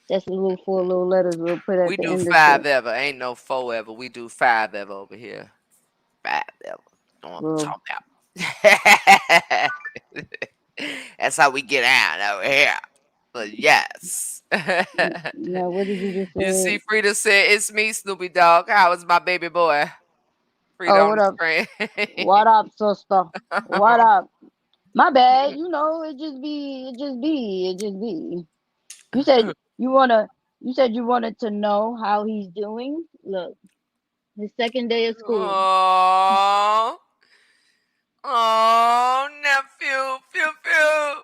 Speaker 2: That's the little four little letters we'll put at
Speaker 1: We
Speaker 2: the
Speaker 1: do
Speaker 2: end of
Speaker 1: five
Speaker 2: shit.
Speaker 1: ever. Ain't no four ever. We do five ever over here. Five ever. Know what I'm
Speaker 2: Well,
Speaker 1: talking about. That's how we get out over here. But yes.
Speaker 2: now what did you just
Speaker 1: You see,
Speaker 2: say?
Speaker 1: Frida said, "It's me, Snoopy Dog. How is my baby boy?" Frida
Speaker 2: Oh,
Speaker 1: on
Speaker 2: what
Speaker 1: the
Speaker 2: up?
Speaker 1: screen.
Speaker 2: What up, sister? What up? My bad. You know, it just be. You said you wanna. You said you wanted to know how he's doing. Look, his second day of school.
Speaker 1: Oh, oh, nephew, phew, phew.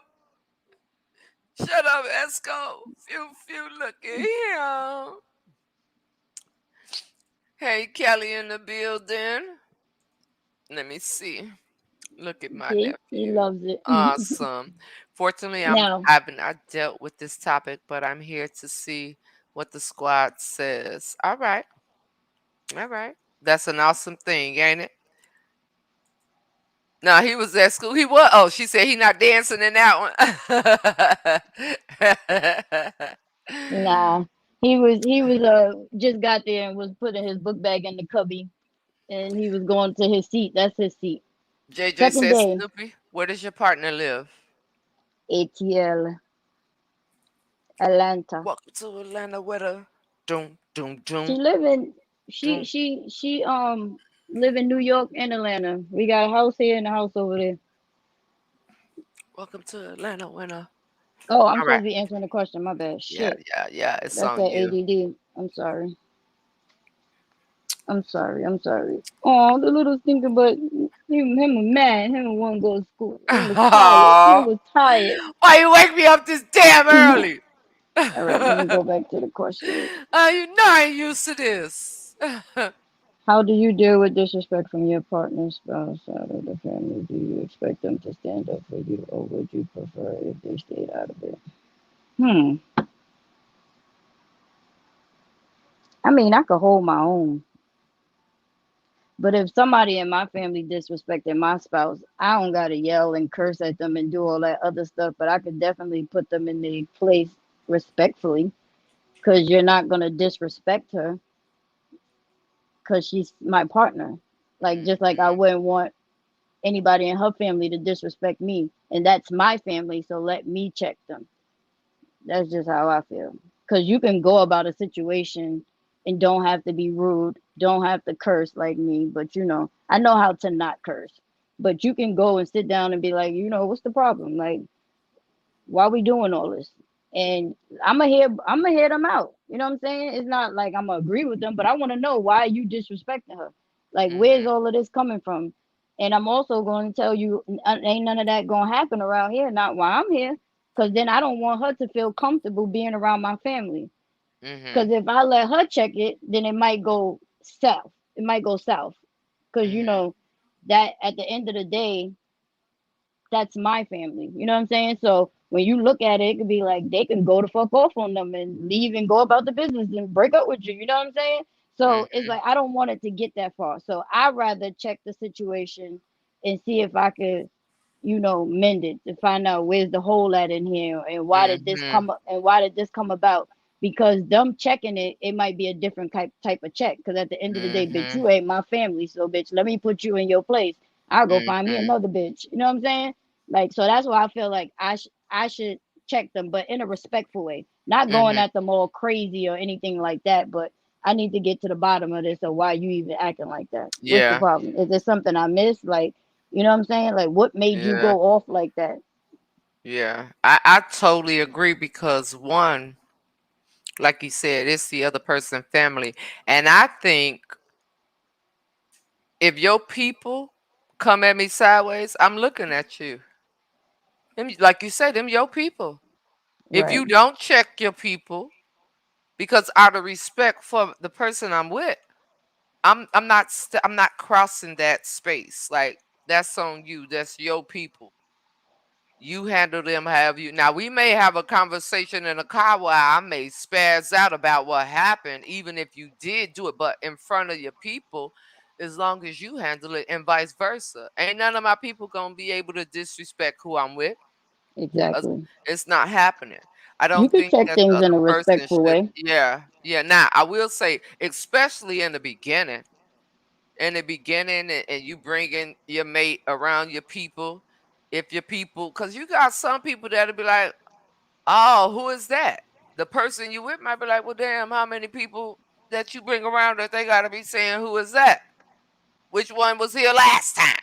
Speaker 1: Shut up, Esco. Phew, phew, look at him. Hey, Kelly in the building. Let me see. Look at my
Speaker 2: See, he
Speaker 1: nephew.
Speaker 2: loves it.
Speaker 1: Awesome. Fortunately,
Speaker 2: Now,
Speaker 1: I haven't I dealt with this topic, but I'm here to see what the squad says. All right. All right. That's an awesome thing, ain't it? No, he was at school. He was. Oh, she said he not dancing in that one.
Speaker 2: nah, he was just got there and was putting his book bag in the cubby, and he was going to his seat. That's his seat.
Speaker 1: JJ
Speaker 2: Second
Speaker 1: says,
Speaker 2: day,
Speaker 1: Snoopy, where does your partner live?
Speaker 2: ATL Atlanta.
Speaker 1: Welcome to Atlanta with a doom, doom,
Speaker 2: She
Speaker 1: doom,
Speaker 2: live in she
Speaker 1: doom.
Speaker 2: she she live in New York and Atlanta. We got a house here and a house over there.
Speaker 1: Welcome to Atlanta winner.
Speaker 2: Oh, I'm
Speaker 1: All right.
Speaker 2: supposed to be answering the question. My bad.
Speaker 1: Yeah,
Speaker 2: Shit,
Speaker 1: yeah, yeah. It's
Speaker 2: that's
Speaker 1: on
Speaker 2: that
Speaker 1: you.
Speaker 2: ADD. I'm sorry. I'm sorry. I'm sorry. Oh, the little stinker, but him was mad. Him want to go to school. Him was tired. Him
Speaker 1: Aw,
Speaker 2: was tired.
Speaker 1: why you wake me up this damn early?
Speaker 2: All right, let me go back to the question.
Speaker 1: You know I ain't used to this.
Speaker 2: How do you deal with disrespect from your partner, spouse, out of the family? Do you expect them to stand up for you, or would you prefer if they stayed out of it? Hmm. I mean, I could hold my own, but if somebody in my family disrespected my spouse, I don't gotta yell and curse at them and do all that other stuff. But I could definitely put them in their place respectfully, because you're not gonna disrespect her because she's my partner. Like just like I
Speaker 1: Mhm.
Speaker 2: wouldn't want anybody in her family to disrespect me, and that's my family, so let me check them. That's just how I feel. Because you can go about a situation and don't have to be rude, don't have to curse like me, but I know how to not curse. But you can go and sit down and be like, what's the problem? Like, why we doing all this? And I'm gonna hear them out. You know what I'm saying? It's not like I'm gonna agree with them, but I want to know why you disrespecting her. Like, where's
Speaker 1: Mhm.
Speaker 2: all of this coming from? And I'm also going to tell you, ain't none of that gonna happen around here. Not while I'm here, because then I don't want her to feel comfortable being around my family. Because
Speaker 1: Mhm.
Speaker 2: if I let her check it, then it might go south. It might go south. Because
Speaker 1: Mhm.
Speaker 2: that at the end of the day, that's my family. You know what I'm saying? So when you look at it, it could be like they can go the fuck off on them and leave and go about the business and break up with you. You know what I'm saying? So it's
Speaker 1: Mhm.
Speaker 2: like I don't want it to get that far. So I'd rather check the situation and see if I could, mend it to find out where's the hole at in here and why did this
Speaker 1: Mhm.
Speaker 2: come up and why did this come about? Because them checking it, it might be a different type of check. Because at the end of the day, bitch,
Speaker 1: Mhm.
Speaker 2: you ain't my family. So bitch, let me put you in your place. I'll go find me
Speaker 1: Mhm.
Speaker 2: another bitch. You know what I'm saying? Like, so that's why I feel like I should check them, but in a respectful way, not going
Speaker 1: Mhm.
Speaker 2: at them all crazy or anything like that. But I need to get to the bottom of this. Of why you even acting like that? What's the
Speaker 1: Yeah.
Speaker 2: problem? Is there something I missed? Like, you know what I'm saying? Like, what made you
Speaker 1: Yeah.
Speaker 2: go off like that?
Speaker 1: Yeah. I totally agree because one, like you said, it's the other person family. And I think if your people come at me sideways, I'm looking at you. Them, like you said, them your people. If
Speaker 2: Right.
Speaker 1: you don't check your people, because out of respect for the person I'm with, I'm not crossing that space. Like that's on you. That's your people. You handle them however you. Now we may have a conversation in a car where I may spaz out about what happened, even if you did do it, but in front of your people, as long as you handle it, and vice versa. Ain't none of my people gonna be able to disrespect who I'm with. 'Cause
Speaker 2: Exactly.
Speaker 1: it's not happening. I
Speaker 2: You
Speaker 1: don't
Speaker 2: could
Speaker 1: think
Speaker 2: check
Speaker 1: that the
Speaker 2: things in
Speaker 1: other
Speaker 2: a
Speaker 1: person
Speaker 2: respectful
Speaker 1: should.
Speaker 2: way.
Speaker 1: Yeah, yeah. Now I will say, especially in the beginning, and you bringing your mate around your people, if your people, because you got some people that'll be like, oh, who is that? The person you with might be like, well, damn, how many people that you bring around that they gotta be saying who is that? Which one was here last time?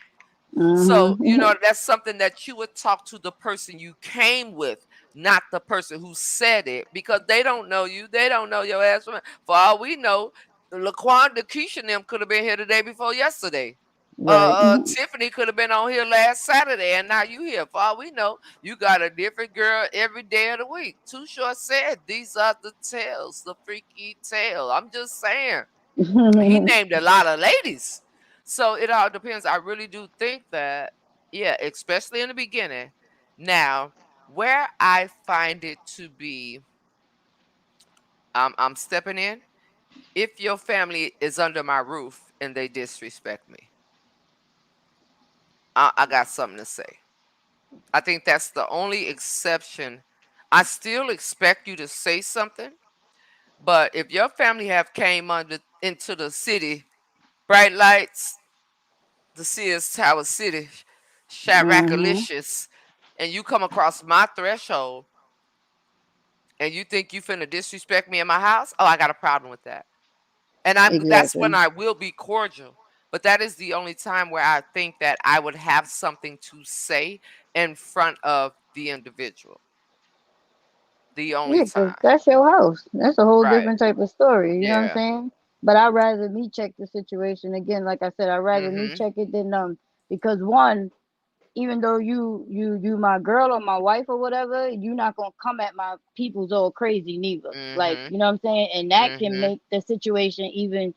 Speaker 1: So,
Speaker 2: Mm-hmm.
Speaker 1: that's something that you would talk to the person you came with, not the person who said it, because they don't know you. They don't know your ass. For all we know, Laquan, Keisha and them could have been here the day before yesterday.
Speaker 2: Right.
Speaker 1: Tiffany could have been on here last Saturday, and now you here. For all we know, you got a different girl every day of the week. Too Short said, these are the tales, the freaky tale. I'm just saying. He named a lot of ladies. So it all depends. I really do think that, yeah, especially in the beginning. Now, where I find it to be, I'm stepping in. If your family is under my roof and they disrespect me, I got something to say. I think that's the only exception. I still expect you to say something, but if your family have came under into the city, bright lights, the Sears Tower City,
Speaker 2: Mm-hmm.
Speaker 1: Chiracolicious, and you come across my threshold and you think you finna disrespect me in my house, oh, I got a problem with that. And that's when
Speaker 2: Exactly.
Speaker 1: I will be cordial. But that is the only time where I think that I would have something to say in front of the individual. The only
Speaker 2: Yeah, 'cause
Speaker 1: time.
Speaker 2: that's your house. That's a whole
Speaker 1: Right.
Speaker 2: different type of story. You know what I'm
Speaker 1: Yeah.
Speaker 2: saying? But I'd rather me check the situation again. Like I said, I'd rather me
Speaker 1: Mhm.
Speaker 2: check it than because one, even though you my girl or my wife or whatever, you not gonna come at my people's all crazy neither. Like,
Speaker 1: Mhm.
Speaker 2: you know what I'm saying? And that can
Speaker 1: Mhm.
Speaker 2: make the situation even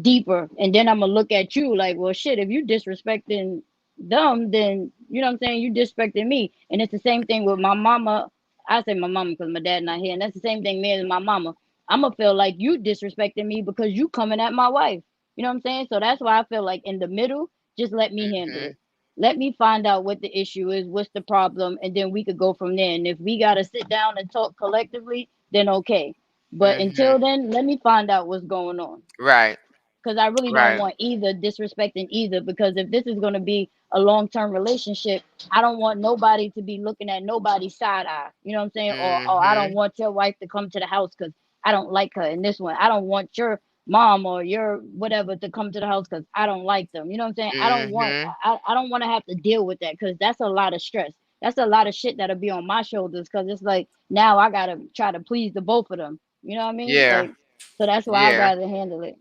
Speaker 2: deeper. And then I'm gonna look at you like, well, shit, if you disrespecting them, then you know what I'm saying, you disrespecting me. And it's the same thing with my mama. I say my mama because my dad not here, and that's the same thing me and my mama. I'm gonna feel like you disrespecting me because you coming at my wife. You know what I'm saying? So that's why I feel like in the middle, just let me handle
Speaker 1: Mhm.
Speaker 2: it. Let me find out what the issue is, what's the problem, and then we could go from there. And if we gotta sit down and talk collectively, then okay. But
Speaker 1: Mhm.
Speaker 2: until then, let me find out what's going on.
Speaker 1: Right.
Speaker 2: because I really don't
Speaker 1: Right.
Speaker 2: want either disrespecting either. Because if this is going to be a long term relationship, I don't want nobody to be looking at nobody's side eye. You know what I'm saying? Or I don't
Speaker 1: Mhm.
Speaker 2: want your wife to come to the house because I don't like her. And this one, I don't want your mom or your whatever to come to the house because I don't like them. You know what I'm saying?
Speaker 1: Mhm.
Speaker 2: I don't want to have to deal with that because that's a lot of stress. That's a lot of shit that'll be on my shoulders because it's like now I gotta try to please the both of them. You know what I mean?
Speaker 1: Yeah.
Speaker 2: Like, so that's why I'd
Speaker 1: Yeah.
Speaker 2: rather handle it.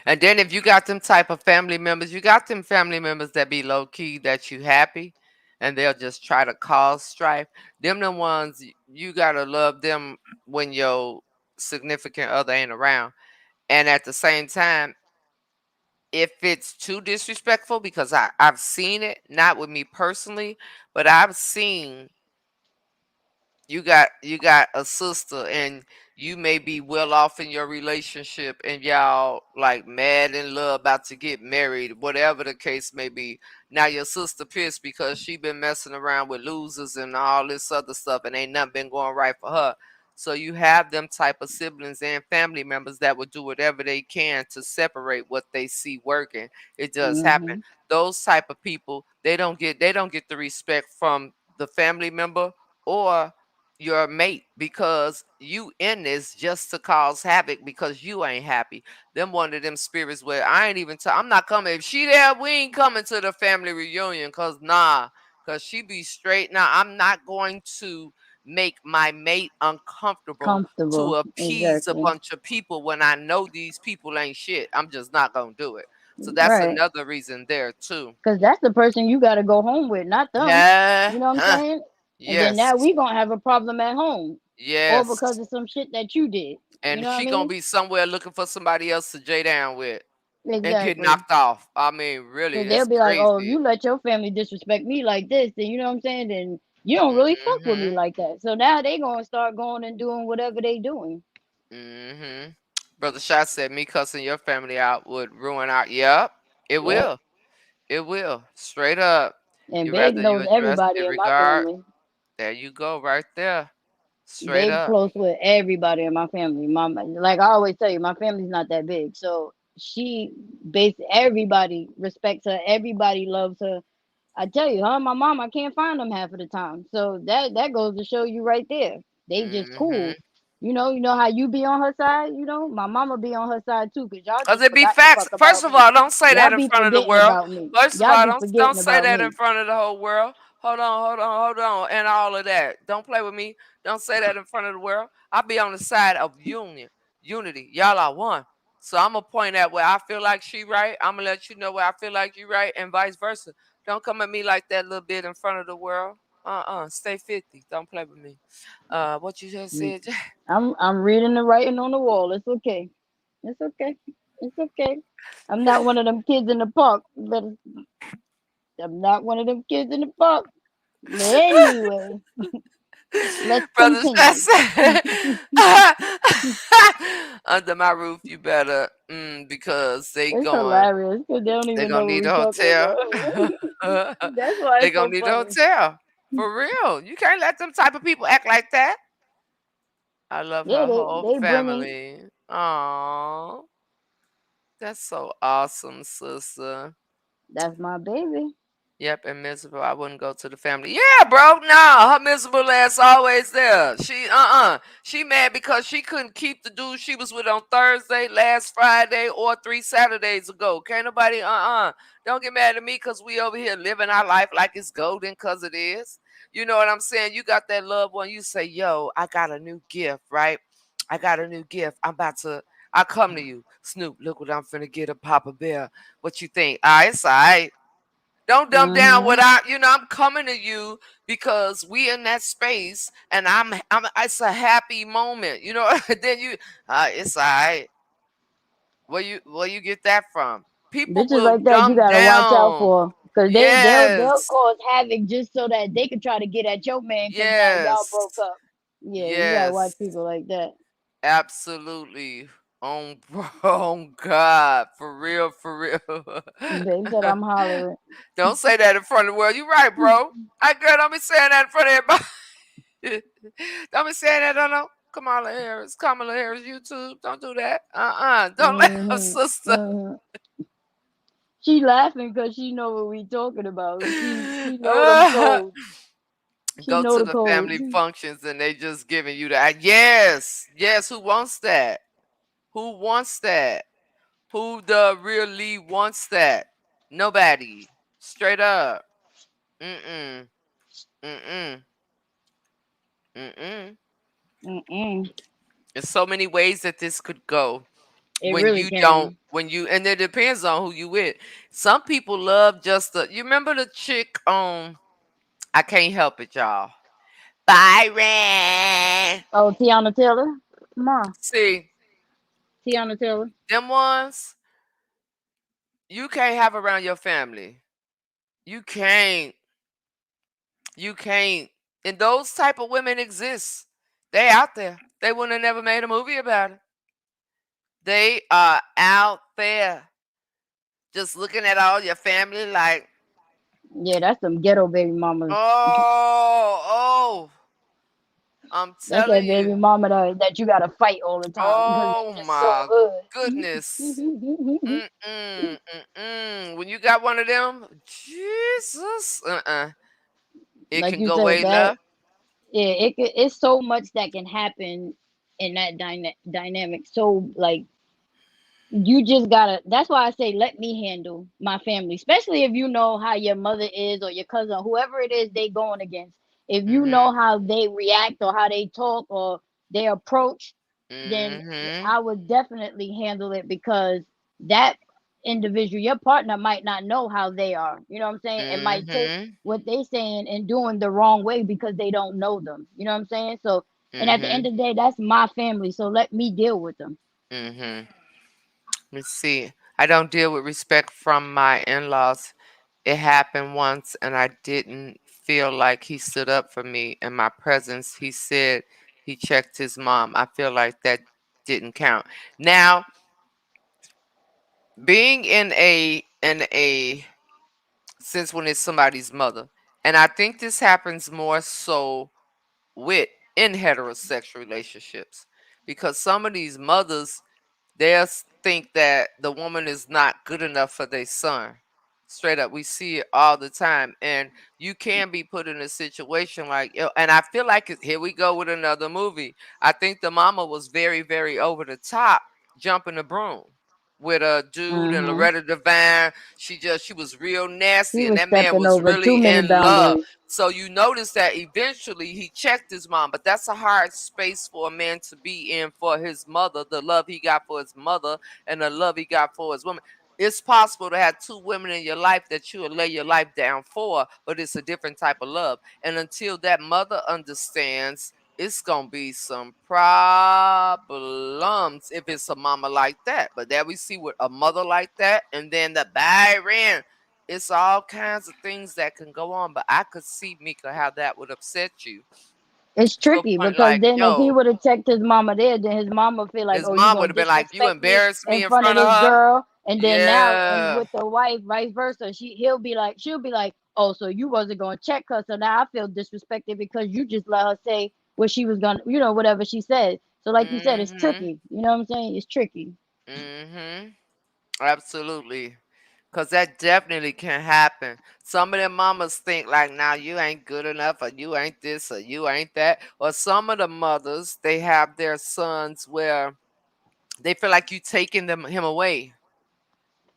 Speaker 1: And then if you got them type of family members, you got them family members that be low key that you happy and they'll just try to cause strife. Them the ones you gotta love them when your significant other ain't around. And at the same time, if it's too disrespectful, because I've seen it, not with me personally, but I've seen you got a sister and you may be well off in your relationship and y'all like mad in love about to get married, whatever the case may be. Now your sister pissed because she been messing around with losers and all this other stuff and ain't nothing been going right for her. So you have them type of siblings and family members that will do whatever they can to separate what they see working. It does happen.
Speaker 2: Hmm.
Speaker 1: Those type of people, they don't get the respect from the family member or your mate because you in this just to cause havoc because you ain't happy. Them one of them spirits where I ain't even I'm not coming. If she there, we ain't coming to the family reunion cause nah. Cause she be straight. Now I'm not going to make my mate uncomfortable to
Speaker 2: Comfortable,
Speaker 1: appease a
Speaker 2: exactly.
Speaker 1: bunch of people when I know these people ain't shit. I'm just not gonna do it. So that's
Speaker 2: Right.
Speaker 1: another reason there too.
Speaker 2: Because that's the person you got to go home with, not them.
Speaker 1: Yeah.
Speaker 2: You know what I'm
Speaker 1: Huh.
Speaker 2: saying? And then
Speaker 1: Yes.
Speaker 2: now we going to have a problem at home, all because
Speaker 1: Yes.
Speaker 2: of some shit that you did. You
Speaker 1: And
Speaker 2: know what I
Speaker 1: she gonna
Speaker 2: mean?
Speaker 1: be somewhere looking for somebody else to J down with and get
Speaker 2: Exactly.
Speaker 1: knocked off. I mean, really,
Speaker 2: Because they'll
Speaker 1: it's
Speaker 2: be like, oh, if
Speaker 1: crazy.
Speaker 2: you let your family disrespect me like this, then you know what I'm saying? Then you don't really fuck with me
Speaker 1: Mhm.
Speaker 2: like that. So now they going to start going and doing whatever they doing.
Speaker 1: Mhm. Brother Shot said me cussing your family out would ruin our. Yep, it
Speaker 2: Yep.
Speaker 1: will. It will. Straight up.
Speaker 2: And
Speaker 1: You
Speaker 2: Big
Speaker 1: rather you
Speaker 2: knows
Speaker 1: address
Speaker 2: everybody
Speaker 1: it
Speaker 2: in my
Speaker 1: regard.
Speaker 2: family.
Speaker 1: There you go, right there. Straight
Speaker 2: Big
Speaker 1: up.
Speaker 2: close with everybody in my family. Like I always tell you, my family's not that big. So she based everybody respects her. Everybody loves her. I tell you, her and my mom, I can't find them half of the time. So that goes to show you right there. They just
Speaker 1: Mhm.
Speaker 2: cool. You know how you be on her side. You know, my mama be on her side too, cause y'all
Speaker 1: Cause
Speaker 2: just
Speaker 1: it be
Speaker 2: forgot to
Speaker 1: facts.
Speaker 2: fuck
Speaker 1: First
Speaker 2: about
Speaker 1: of
Speaker 2: me.
Speaker 1: all, don't say
Speaker 2: Y'all
Speaker 1: that in
Speaker 2: be
Speaker 1: front of the
Speaker 2: forgetting
Speaker 1: world.
Speaker 2: about me.
Speaker 1: First of
Speaker 2: Y'all
Speaker 1: all,
Speaker 2: be
Speaker 1: don't
Speaker 2: forgetting
Speaker 1: say
Speaker 2: about
Speaker 1: that in
Speaker 2: me.
Speaker 1: front of the whole world. Hold on, and all of that. Don't play with me. Don't say that in front of the world. I'll be on the side of unity. Y'all are one. So I'm gonna point out where I feel like she right. I'm gonna let you know where I feel like you right, and vice versa. Don't come at me like that little bit in front of the world. Stay 50. Don't play with me. What you just
Speaker 2: Mm,
Speaker 1: said?
Speaker 2: I'm reading the writing on the wall. It's okay. It's okay. It's okay. I'm not one of them kids in the park. But I'm not one of them kids in the park. But anyway, let's
Speaker 1: Brother
Speaker 2: continue.
Speaker 1: said, under my roof, you better, because
Speaker 2: It's hilarious because they don't
Speaker 1: they
Speaker 2: even
Speaker 1: gonna
Speaker 2: know what
Speaker 1: need
Speaker 2: we're
Speaker 1: a
Speaker 2: talking
Speaker 1: hotel.
Speaker 2: about. That's why
Speaker 1: They
Speaker 2: it's
Speaker 1: gonna
Speaker 2: so
Speaker 1: need a
Speaker 2: funny.
Speaker 1: hotel. For real. You can't let them type of people act like that. I love
Speaker 2: Yeah,
Speaker 1: her
Speaker 2: they
Speaker 1: whole
Speaker 2: they bringing.
Speaker 1: family. Aww. That's so awesome, sister.
Speaker 2: That's my baby.
Speaker 1: Yep, and miserable. I wouldn't go to the family. Yeah, bro. No, her miserable ass always there. She mad because she couldn't keep the dude she was with on Thursday, last Friday, or 3 Saturdays ago. Can't nobody don't get mad at me because we over here living our life like it's golden because it is. You know what I'm saying? You got that loved one, you say, yo, I got a new gift, right? I got a new gift. I come to you. Snoop, look what I'm finna get a Papa Bear. What you think? All right, it's all right. Don't dumb down
Speaker 2: Mm-hmm.
Speaker 1: without, I'm coming to you because we in that space and I'm it's a happy moment. Then it's all right. Where you get that from? People
Speaker 2: Bitches
Speaker 1: will
Speaker 2: like that you
Speaker 1: dumb
Speaker 2: gotta watch out
Speaker 1: down.
Speaker 2: for because they'll
Speaker 1: Yes.
Speaker 2: cause havoc just so that they can try to get at your man because now y'all broke
Speaker 1: Yes.
Speaker 2: up. Yeah, you gotta watch
Speaker 1: Yes.
Speaker 2: people like that.
Speaker 1: Absolutely. On on God. For real, for real.
Speaker 2: They said I'm hollering.
Speaker 1: Don't say that in front of the world. You right, bro. I girl, don't be saying that in front of everybody. Don't be saying that, no, no. Kamala Harris YouTube. Don't do that. Don't let her
Speaker 2: Hmm.
Speaker 1: sister
Speaker 2: Hmm. She laughing because she know what we talking about. She know them codes. She
Speaker 1: go
Speaker 2: know
Speaker 1: to
Speaker 2: the
Speaker 1: the
Speaker 2: codes.
Speaker 1: family functions and they just giving you that. Yes, yes. Who wants that? Who wants that? Who the really wants that? Nobody. Straight up. Mm-mm. Mm-mm. Mm-mm.
Speaker 2: Mm-mm.
Speaker 1: There's so many ways that this could go.
Speaker 2: It really can.
Speaker 1: And it depends on who you with. Some people love just the you remember the chick on I can't help it, y'all. Byron.
Speaker 2: Oh, Tiana Taylor. Come on,
Speaker 1: See,
Speaker 2: Tiana Taylor.
Speaker 1: them ones you can't have around your family. You can't. You can't. And those type of women exist. They out there. They wouldn't have never made a movie about it. They are out there. Just looking at all your family like,
Speaker 2: Yeah, that's some ghetto baby mamas.
Speaker 1: oh, I'm
Speaker 2: That's that
Speaker 1: telling
Speaker 2: baby
Speaker 1: you.
Speaker 2: mama that you gotta fight all the time because
Speaker 1: Oh
Speaker 2: they just so
Speaker 1: my
Speaker 2: hood.
Speaker 1: goodness. Mm-mm, mm-mm. When you got one of them, Jesus, it
Speaker 2: Like
Speaker 1: can
Speaker 2: you
Speaker 1: go
Speaker 2: said,
Speaker 1: way
Speaker 2: that
Speaker 1: left.
Speaker 2: it's so much that can happen in that dynamic. So like you just gotta, that's why I say let me handle my family, especially if you know how your mother is or your cousin, whoever it is they going against. If you
Speaker 1: Mm-hmm.
Speaker 2: know how they react or how they talk or their approach, then
Speaker 1: Mm-hmm.
Speaker 2: I would definitely handle it, because that individual, your partner, might not know how they are. You know what I'm saying? It might take
Speaker 1: Mm-hmm.
Speaker 2: what they saying and doing the wrong way because they don't know them. You know what I'm saying? So, and at the end
Speaker 1: Mm-hmm.
Speaker 2: of the day, that's my family. So let me deal with them.
Speaker 1: Mm-hmm. Let's see. I don't deal with respect from my in-laws. It happened once and I didn't feel like he stood up for me in my presence. He said he checked his mom. I feel like that didn't count. Now, being in a since when it's somebody's mother, and I think this happens more so with in heterosexual relationships because some of these mothers think that the woman is not good enough for their son. Straight up, we see it all the time, and you can be put in a situation like, and I feel like here we go with another movie. I think the mama was very, very over the top, jumping the broom with a dude and
Speaker 2: Hmm.
Speaker 1: Loretta Devine. She was real
Speaker 2: He
Speaker 1: nasty, and
Speaker 2: was
Speaker 1: that man
Speaker 2: stepping
Speaker 1: was
Speaker 2: over too
Speaker 1: really
Speaker 2: many
Speaker 1: in love.
Speaker 2: boundaries.
Speaker 1: So you notice that eventually he checked his mom, but that's a hard space for a man to be in for his mother, the love he got for his mother and the love he got for his woman. It's possible to have two women in your life that you will lay your life down for, but it's a different type of love. And until that mother understands, it's gonna be some problems if it's a mama like that. But there we see with a mother like that, and then the Byron. It's all kinds of things that can go on, but I could see Mika how that would upset you
Speaker 2: It's
Speaker 1: to a
Speaker 2: tricky
Speaker 1: point
Speaker 2: because
Speaker 1: like,
Speaker 2: then if he
Speaker 1: yo,
Speaker 2: would have checked his mama there, then his mama feel like,
Speaker 1: his
Speaker 2: oh, you
Speaker 1: mom would
Speaker 2: gonna
Speaker 1: have been like, you
Speaker 2: disrespect me
Speaker 1: embarrassed me
Speaker 2: in
Speaker 1: in
Speaker 2: front of
Speaker 1: front of
Speaker 2: this
Speaker 1: her.
Speaker 2: girl, and then now, and
Speaker 1: Yeah.
Speaker 2: with the wife, vice versa, she'll be like, oh, so you wasn't gonna check her, so now I feel disrespected because you just let her say what she was gonna, whatever she said. So like you said, it's
Speaker 1: Mm-hmm.
Speaker 2: tricky. You know what I'm saying? It's tricky.
Speaker 1: Mm-hmm. Absolutely. Cause that definitely can happen. Some of them mamas think like, now you ain't good enough, or you ain't this, or you ain't that. Or some of the mothers, they have their sons where they feel like you taking him away.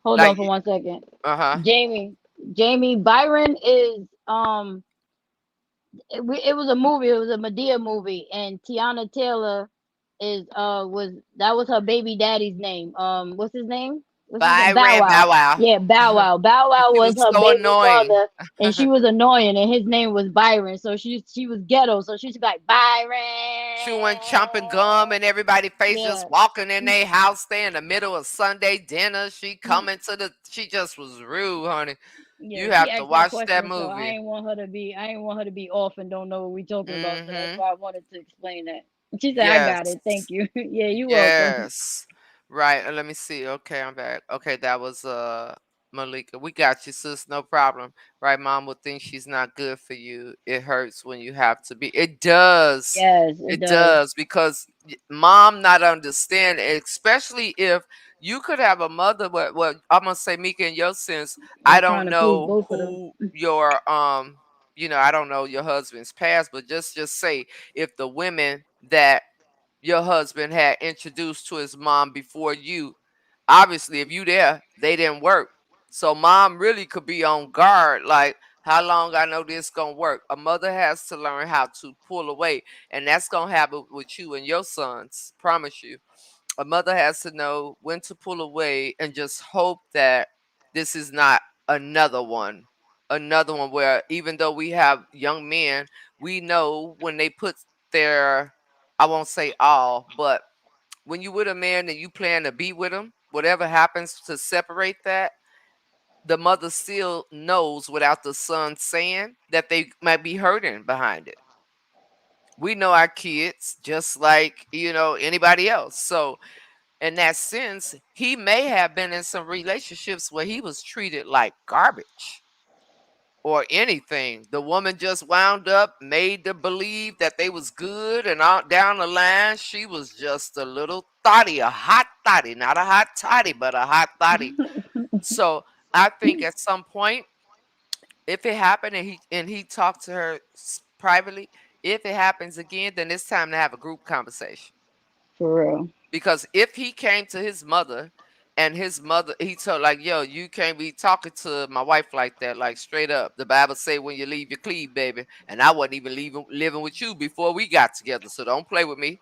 Speaker 2: Hold on
Speaker 1: Like,
Speaker 2: for 1 second.
Speaker 1: uh-huh.
Speaker 2: Jamie, Jamie Byron is it was a movie. It was a Medea movie, and Tiana Taylor is was that was her baby daddy's name. What's his name? What's his name? Bow
Speaker 1: Byron
Speaker 2: Wow.
Speaker 1: Bow Wow.
Speaker 2: Yeah, Bow Wow. Bow Wow
Speaker 1: She
Speaker 2: was
Speaker 1: was
Speaker 2: her
Speaker 1: so
Speaker 2: baby
Speaker 1: annoying.
Speaker 2: father, and she was annoying, and his name was Byron. So she was ghetto. So she's like
Speaker 1: Chewing, chomping gum,
Speaker 2: Byron.
Speaker 1: and everybody face
Speaker 2: Yeah.
Speaker 1: just walking in their house. They in the middle of Sunday dinner. She coming to the. She just was rude, honey.
Speaker 2: Yeah,
Speaker 1: You
Speaker 2: she
Speaker 1: have to
Speaker 2: asked me a
Speaker 1: watch that
Speaker 2: question, so
Speaker 1: movie.
Speaker 2: I ain't want her to be off and don't know what we talking about. So that's
Speaker 1: Mm-hmm.
Speaker 2: why I wanted to explain that. She said, "I got
Speaker 1: Yes.
Speaker 2: it. Thank you. Yeah, you welcome."
Speaker 1: Yes. Right. Let me see. Okay, I'm back. Okay, that was. Malika. We got you, sis. No problem. Right? Mom will think she's not good for you. It hurts when you have to be. It does.
Speaker 2: Yes, it
Speaker 1: It
Speaker 2: does.
Speaker 1: does because mom not understand, especially if you could have a mother. What I'm gonna say, Mika, in your sense, I
Speaker 2: Is trying
Speaker 1: don't
Speaker 2: to please
Speaker 1: know
Speaker 2: both of them.
Speaker 1: who your I don't know your husband's past, but just say if the women that your husband had introduced to his mom before you, obviously if you there, they didn't work. So mom really could be on guard, like how long I know this gonna work. A mother has to learn how to pull away, and that's gonna happen with you and your sons. Promise you. A mother has to know when to pull away and just hope that this is not another one. Another one where even though we have young men, we know when they put their, I won't say all, but when you with a man and you plan to be with him, whatever happens to separate that, the mother still knows without the son saying that they might be hurting behind it. We know our kids just like, anybody else. So in that sense, he may have been in some relationships where he was treated like garbage or anything. The woman just wound up, made to believe that they was good, and out down the line, she was just a little thotty, a hot thotty, not a hot toddy, but a hot thotty. So I think at some point, if it happened and he talked to her privately, if it happens again, then it's time to have a group conversation.
Speaker 2: For real.
Speaker 1: Because if he came to his mother and his mother, he told like, yo, you can't be talking to my wife like that, like straight up. The Bible say when you leave your cleave, baby. And I wasn't even living with you before we got together. So don't play with me.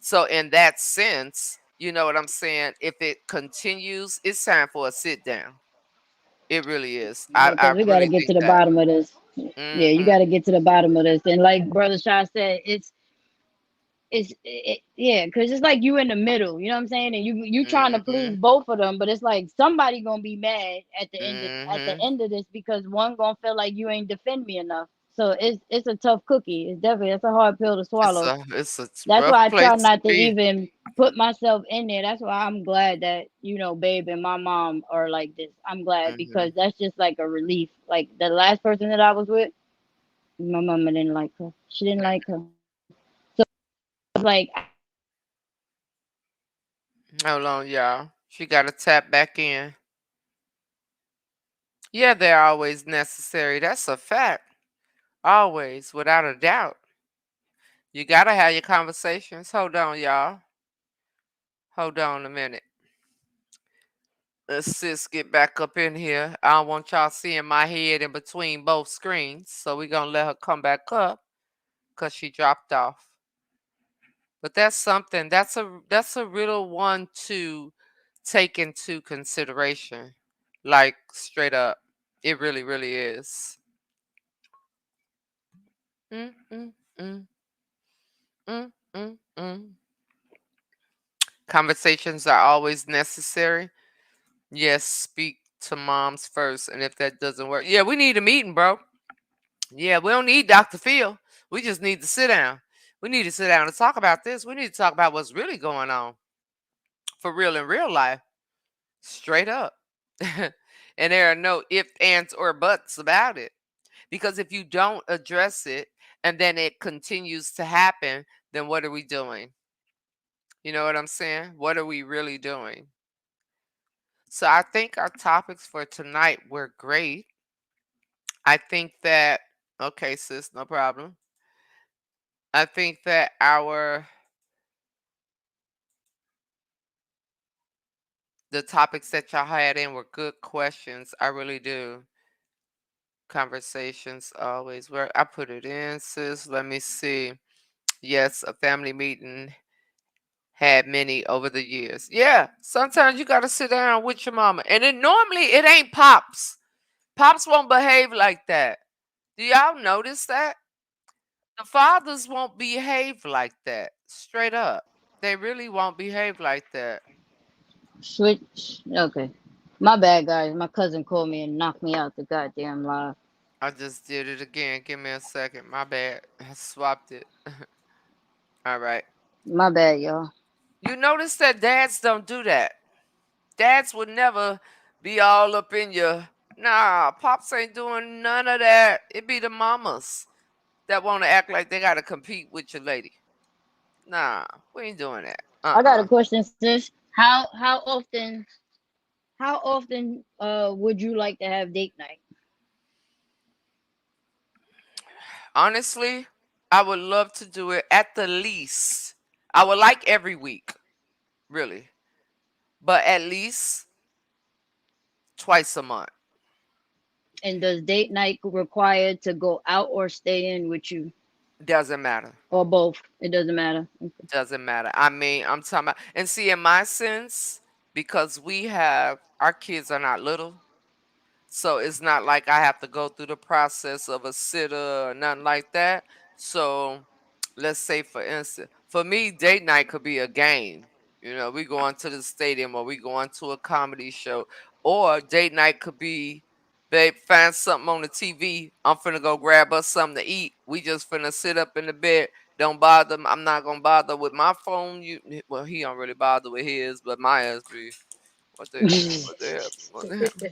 Speaker 1: So in that sense, you know what I'm saying? If it continues, it's time for a sit down. It really is.
Speaker 2: Yeah,
Speaker 1: I
Speaker 2: because we got to
Speaker 1: really
Speaker 2: get
Speaker 1: think
Speaker 2: to the
Speaker 1: that.
Speaker 2: bottom of this. Yeah, you got
Speaker 1: Hmm.
Speaker 2: to get to the bottom of this. And like Brother Shaw said, yeah, because it's like you in the middle. You know what I'm saying? And you trying to please
Speaker 1: Hmm.
Speaker 2: both of them, but it's like somebody gonna be mad at the
Speaker 1: Hmm.
Speaker 2: end of this because one gonna feel like you ain't defend me enough. So it's a tough cookie. It's a hard pill to
Speaker 1: It's
Speaker 2: swallow.
Speaker 1: a it's a
Speaker 2: That's
Speaker 1: rough
Speaker 2: why I try
Speaker 1: place to
Speaker 2: not to
Speaker 1: be.
Speaker 2: even put myself in there. That's why I'm glad that, Babe and my mom are like this. I'm glad
Speaker 1: Hmm.
Speaker 2: because that's just like a relief. Like the last person that I was with, my mama didn't like her. She didn't like her. It's like I
Speaker 1: Hold on, y'all. She got to tap back in. Yeah, they're always necessary. That's a fact. Always, without a doubt. You got to have your conversations. Hold on, y'all. Hold on a minute. Let's sis get back up in here. I don't want y'all seeing my head in between both screens. So we're going to let her come back up because she dropped off. But that's something. That's a real one to take into consideration. Like straight up. It really, really is. Mm, mm, mm, mm, mm, mm. Conversations are always necessary. Yes, speak to moms first. And if that doesn't work, yeah, we need a meeting, bro. Yeah, we don't need Dr. Phil. We just need to sit down. We need to sit down and talk about this. We need to talk about what's really going on for real in real life. Straight up. And there are no ifs, ands, or buts about it. Because if you don't address it and then it continues to happen, then what are we doing? You know what I'm saying? What are we really doing? So I think our topics for tonight were great. I think that, okay, sis, no problem. I think that the topics that y'all had in were good questions. I really do. Conversations always where I put it in, sis. Let me see. Yes, a family meeting had many over the years. Yeah, sometimes you gotta sit down with your mama. And then normally it ain't pops. Pops won't behave like that. Do y'all notice that? The fathers won't behave like that. Straight up. They really won't behave like that.
Speaker 2: switch. Okay. My bad, guys. My cousin called me and knocked me out the goddamn live.
Speaker 1: I just did it again. Give me a second. My bad. I swapped it. All right.
Speaker 2: My bad, y'all.
Speaker 1: You notice that dads don't do that. Dads would never be all up in you. Nah, pops ain't doing none of that. It be the mamas that want to act like they got to compete with your lady. Nah, we ain't doing that.
Speaker 2: I got a
Speaker 1: Uh-uh.
Speaker 2: question, sis. How often would you like to have date night?
Speaker 1: Honestly, I would love to do it at the least. I would like every week, really, but at least twice a month.
Speaker 2: And does date night require to go out or stay in with you,
Speaker 1: Doesn't matter.
Speaker 2: or both? It doesn't matter. Okay.
Speaker 1: Doesn't matter. I mean, I'm talking about, and see, in my sense, because we have our kids are not little, so it's not like I have to go through the process of a sitter or nothing like that. So let's say for instance, for me, date night could be a game. You know, we going to the stadium or we going to a comedy show. Or date night could be, babe, find something on the TV. I'm finna go grab us something to eat. We just finna sit up in the bed. Don't bother. I'm not gonna bother with my phone. Well, he don't really bother with his, but my ass be. What the hell? What the hell? What the hell?